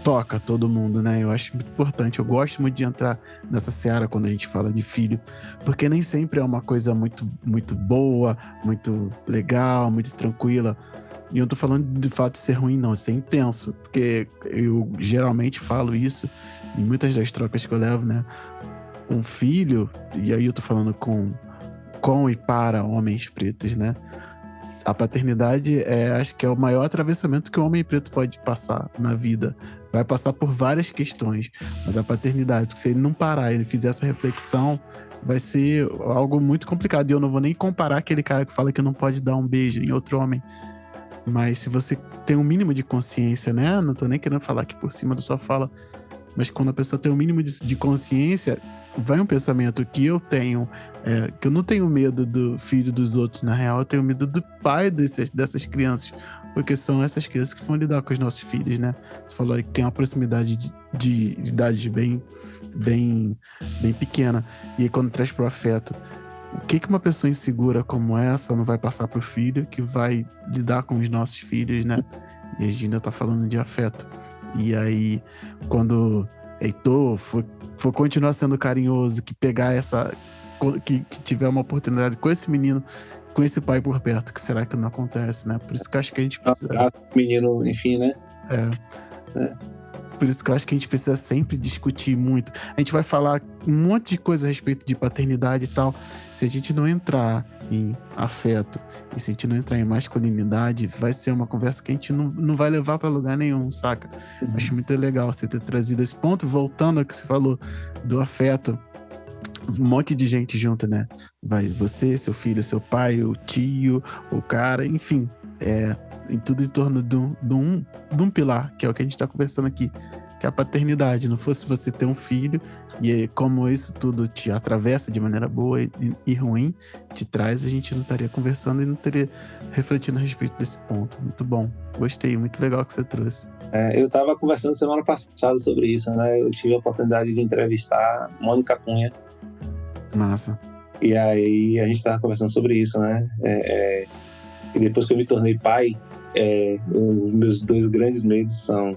toca todo mundo, né? Eu acho muito importante. Eu gosto muito de entrar nessa seara quando a gente fala de filho, porque nem sempre é uma coisa muito, muito boa, muito legal, muito tranquila. E eu não tô falando de fato de ser ruim, não, de ser intenso, porque eu geralmente falo isso em muitas das trocas que eu levo, né? Um filho, e aí eu tô falando com e para homens pretos, né? A paternidade acho que é o maior atravessamento que o homem preto pode passar na vida. Vai passar por várias questões, mas a paternidade, porque se ele não parar, ele fizer essa reflexão, vai ser algo muito complicado. E eu não vou nem comparar aquele cara que fala que não pode dar um beijo em outro homem. Mas se você tem um mínimo de consciência, né? Não tô nem querendo falar aqui por cima da sua fala, mas quando a pessoa tem um mínimo de consciência, vai um pensamento que eu tenho, que eu não tenho medo do filho dos outros, na real, eu tenho medo do pai dessas crianças, porque são essas crianças que vão lidar com os nossos filhos, né? Você falou que tem uma proximidade de idade bem pequena, e aí quando traz pro afeto, o que uma pessoa insegura como essa não vai passar pro filho, que vai lidar com os nossos filhos, né? E a gente ainda tá falando de afeto. E aí, quando Heitor for continuar sendo carinhoso, que pegar que tiver uma oportunidade com esse menino, com esse pai por perto, que será que não acontece, né? Por isso que eu acho que a gente precisa... Menino, enfim, né? Por isso que eu acho que a gente precisa sempre discutir muito. A gente vai falar um monte de coisa a respeito de paternidade e tal. Se a gente não entrar em afeto e se a gente não entrar em masculinidade, vai ser uma conversa que a gente não vai levar para lugar nenhum, saca? Acho muito legal você ter trazido esse ponto. Voltando ao que você falou do afeto, um monte de gente junto, né? Vai você, seu filho, seu pai, o tio, o cara, enfim. Em tudo em torno de um pilar, que é o que a gente está conversando aqui, que é a paternidade. Não fosse você ter um filho, e como isso tudo te atravessa de maneira boa e ruim, te traz, a gente não estaria conversando e não estaria refletindo a respeito desse ponto. Muito bom. Gostei, muito legal que você trouxe. Eu estava conversando semana passada sobre isso, né? Eu tive a oportunidade de entrevistar Mônica Cunha. Massa. E aí a gente estava conversando sobre isso, né? E depois que eu me tornei pai, os meus 2 grandes medos são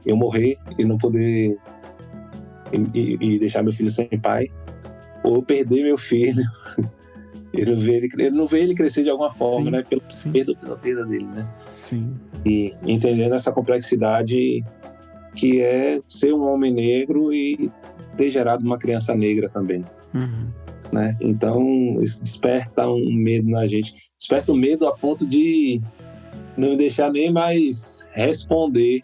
eu morrer e não poder e deixar meu filho sem pai, ou eu perder meu filho e não ver ele crescer de alguma forma, sim, né? Pela perda dele, né? Sim. E entendendo essa complexidade que é ser um homem negro e ter gerado uma criança negra também. Né? Então isso desperta um medo na gente, desperta um medo a ponto de não me deixar nem mais responder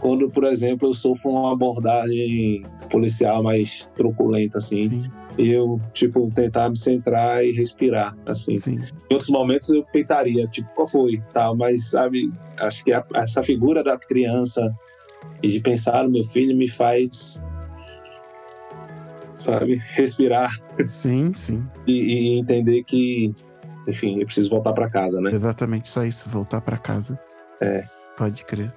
quando, por exemplo, eu sofro uma abordagem policial mais truculenta, assim. Sim. E eu, tentar me centrar e respirar, assim. Sim. Em outros momentos eu peitaria, qual foi? Tal, mas, sabe, acho que essa figura da criança e de pensar no meu filho me faz, sabe, respirar. Sim. E entender que, enfim, eu preciso voltar para casa, né? Exatamente, só isso, voltar para casa. Pode crer.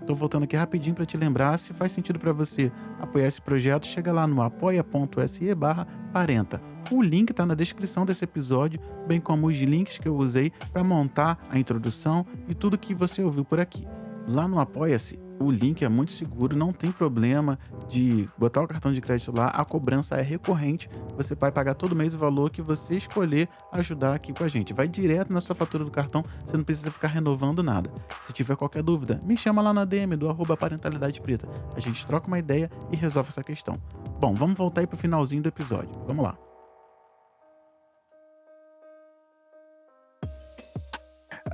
Tô voltando aqui rapidinho para te lembrar, se faz sentido para você apoiar esse projeto, chega lá no apoia.se/Parenta. O link tá na descrição desse episódio, bem como os links que eu usei para montar a introdução e tudo que você ouviu por aqui. Lá no Apoia-se, o link é muito seguro, não tem problema de botar o cartão de crédito lá, a cobrança é recorrente, você vai pagar todo mês o valor que você escolher ajudar aqui com a gente. Vai direto na sua fatura do cartão, você não precisa ficar renovando nada. Se tiver qualquer dúvida, me chama lá na DM do @parentalidade_preta. A gente troca uma ideia e resolve essa questão. Bom, vamos voltar aí pro finalzinho do episódio. Vamos lá.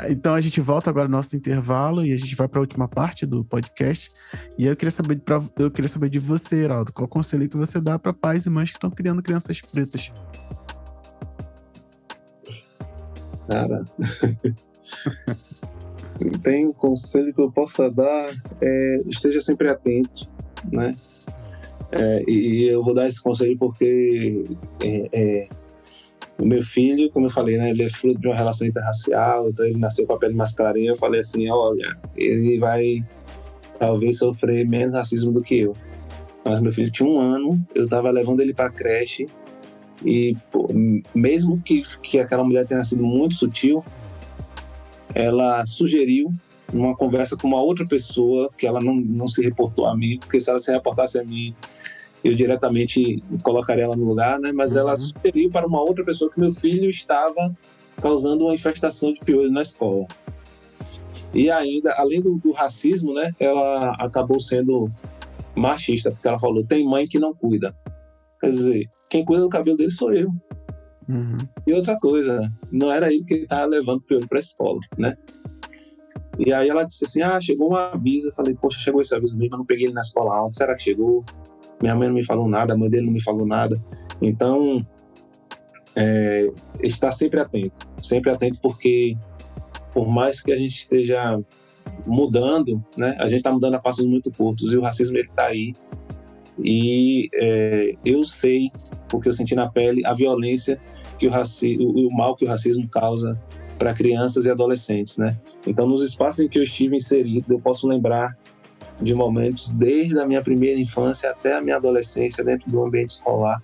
Então a gente volta agora no nosso intervalo e a gente vai para a última parte do podcast. E eu queria saber de você, Heraldo, qual conselho que você dá para pais e mães que estão criando crianças pretas? Cara, tem um conselho que eu possa dar, esteja sempre atento, né? E eu vou dar esse conselho porque o meu filho, como eu falei, né, ele é fruto de uma relação interracial, então ele nasceu com a pele mais clarinha. Eu falei assim, olha, ele vai talvez sofrer menos racismo do que eu. Mas meu filho tinha 1 ano, eu estava levando ele para a creche e, mesmo que aquela mulher tenha sido muito sutil, ela sugeriu, numa conversa com uma outra pessoa, que ela não se reportou a mim, porque se ela se reportasse a mim, eu diretamente colocaria ela no lugar, né? Mas ela sugeriu para uma outra pessoa que meu filho estava causando uma infestação de piolho na escola. E ainda, além do racismo, né? Ela acabou sendo machista, porque ela falou, tem mãe que não cuida. Quer dizer, quem cuida do cabelo dele sou eu. E outra coisa, não era ele que estava levando piolho para a escola, né? E aí ela disse assim, chegou um aviso. Eu falei, poxa, chegou esse aviso mesmo, eu não peguei ele na escola. Onde será que chegou? Minha mãe não me falou nada, a mãe dele não me falou nada. Então, estar sempre atento, porque por mais que a gente esteja mudando, né, a gente está mudando a passos muito curtos, e o racismo está aí. E eu sei, porque eu senti na pele, a violência que o mal que o racismo causa para crianças e adolescentes, né? Então, nos espaços em que eu estive inserido, eu posso lembrar de momentos desde a minha primeira infância até a minha adolescência dentro do ambiente escolar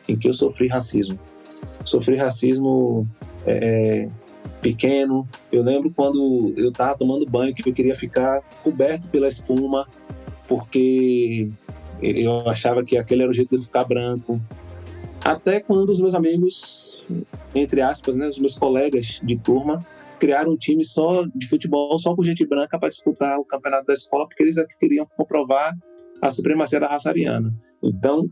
em que eu sofri racismo. Sofri racismo pequeno. Eu lembro quando eu estava tomando banho que eu queria ficar coberto pela espuma porque eu achava que aquele era o jeito de ficar branco. Até quando os meus amigos, entre aspas, né, os meus colegas de turma, criaram um time só de futebol, só com gente branca para disputar o campeonato da escola, porque eles queriam comprovar a supremacia da raça ariana. Então,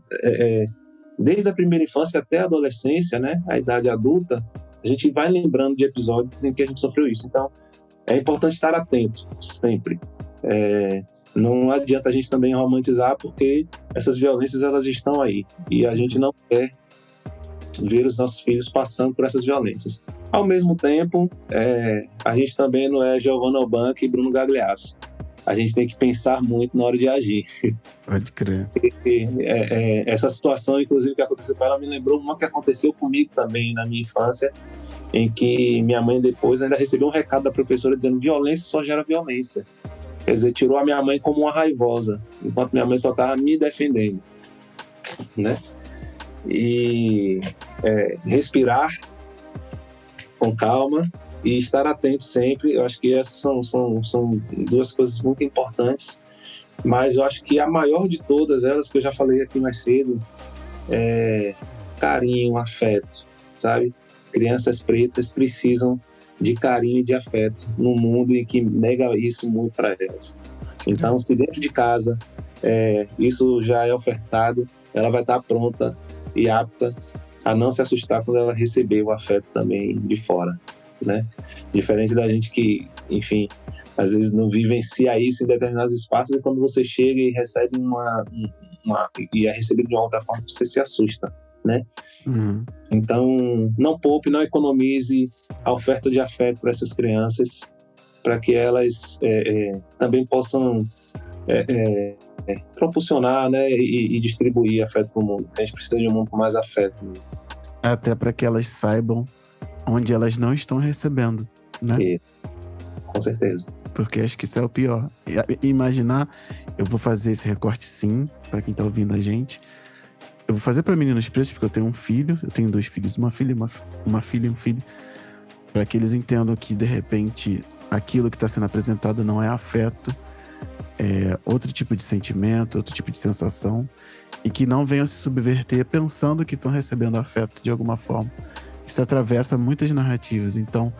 desde a primeira infância até a adolescência, né, a idade adulta, a gente vai lembrando de episódios em que a gente sofreu isso. Então, é importante estar atento, sempre. Não adianta a gente também romantizar, porque essas violências, elas estão aí. E a gente não quer ver os nossos filhos passando por essas violências. Ao mesmo tempo, a gente também não é Giovanna Albanca e Bruno Gagliasso. A gente tem que pensar muito na hora de agir. Pode crer. Essa situação, inclusive, que aconteceu com ela, me lembrou uma que aconteceu comigo também na minha infância, em que minha mãe depois ainda recebeu um recado da professora dizendo: violência só gera violência. Quer dizer, tirou a minha mãe como uma raivosa, enquanto minha mãe só estava me defendendo, né? E respirar com calma e estar atento sempre. Eu acho que essas são duas coisas muito importantes, mas eu acho que a maior de todas elas, que eu já falei aqui mais cedo, é carinho, afeto, sabe? Crianças pretas precisam de carinho e de afeto num mundo em que nega isso muito para elas. Então, se dentro de casa isso já é ofertado, ela vai estar pronta e apta a não se assustar quando ela receber o afeto também de fora, né? Diferente da gente que, enfim, às vezes não vivencia isso em determinados espaços, e quando você chega e recebe e é recebido de uma outra forma, você se assusta, né? Uhum. Então, não poupe, não economize a oferta de afeto para essas crianças, para que elas também possam propulsionar, né, e distribuir afeto para o mundo. A gente precisa de um mundo com mais afeto mesmo. Até para que elas saibam onde elas não estão recebendo, né? Com certeza. Porque acho que isso é o pior. Imaginar, eu vou fazer esse recorte sim, para quem tá ouvindo a gente. Eu vou fazer para meninos pretos, porque eu tenho um filho, eu tenho 2 filhos, uma filha e um filho, para que eles entendam que, de repente, aquilo que está sendo apresentado não é afeto, é outro tipo de sentimento, outro tipo de sensação, e que não venham se subverter pensando que estão recebendo afeto de alguma forma. Isso atravessa muitas narrativas. Então,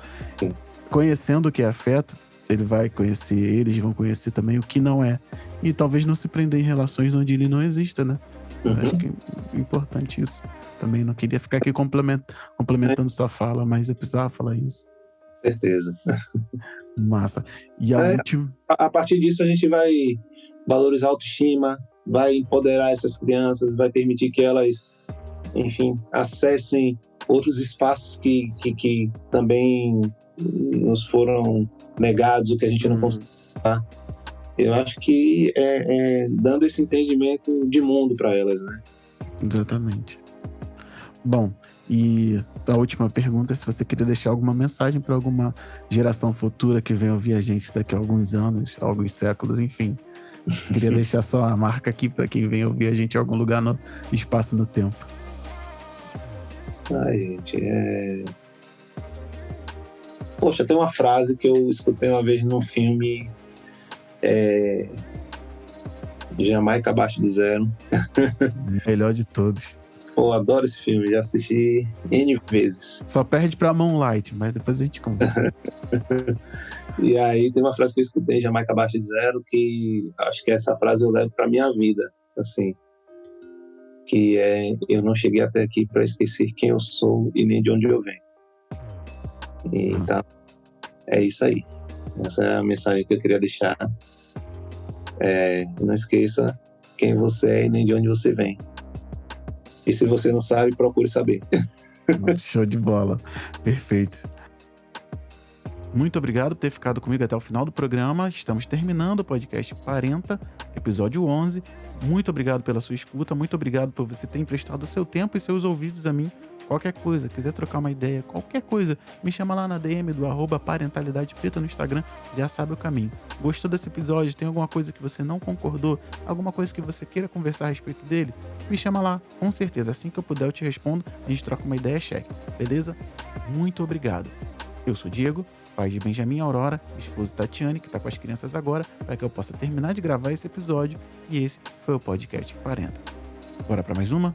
conhecendo o que é afeto, eles vão conhecer também o que não é. E talvez não se prender em relações onde ele não exista, né? Acho que é importante isso. Também não queria ficar aqui complementando sua fala, mas eu precisava falar isso. Certeza. Massa. E a última... A partir disso, a gente vai valorizar a autoestima, vai empoderar essas crianças, vai permitir que elas, enfim, acessem outros espaços que também nos foram negados, o que a gente não conseguiu. Tá? Eu acho que dando esse entendimento de mundo para elas, né? Exatamente. Bom, e a última pergunta é se você queria deixar alguma mensagem para alguma geração futura que venha ouvir a gente daqui a alguns anos, alguns séculos, enfim. Você queria deixar só a marca aqui para quem vem ouvir a gente em algum lugar no espaço, no tempo. Gente, Poxa, tem uma frase que eu escutei uma vez num filme, Jamaica Abaixo de Zero. Melhor de todos. Pô, adoro esse filme, já assisti N vezes. Só perde pra Moonlight, mas depois a gente conversa. E aí tem uma frase que eu escutei em Jamaica Abaixo de Zero, que acho que essa frase eu levo pra minha vida, assim, que eu não cheguei até aqui pra esquecer quem eu sou e nem de onde eu venho. Então, é isso aí. Essa é a mensagem que eu queria deixar. Não esqueça quem você é e nem de onde você vem. E se você não sabe, procure saber. Show de bola. Perfeito. Muito obrigado por ter ficado comigo até o final do programa. Estamos terminando o podcast 40, episódio 11. Muito obrigado pela sua escuta. Muito obrigado por você ter emprestado o seu tempo e seus ouvidos a mim. Qualquer coisa, quiser trocar uma ideia, qualquer coisa, me chama lá na DM do @parentalidade_preta no Instagram, já sabe o caminho. Gostou desse episódio? Tem alguma coisa que você não concordou? Alguma coisa que você queira conversar a respeito dele? Me chama lá, com certeza. Assim que eu puder eu te respondo, a gente troca uma ideia cheque, beleza? Muito obrigado. Eu sou Diego, pai de Benjamin e Aurora, esposa Tatiane, que tá com as crianças agora, para que eu possa terminar de gravar esse episódio, e esse foi o podcast 40. Bora para mais uma?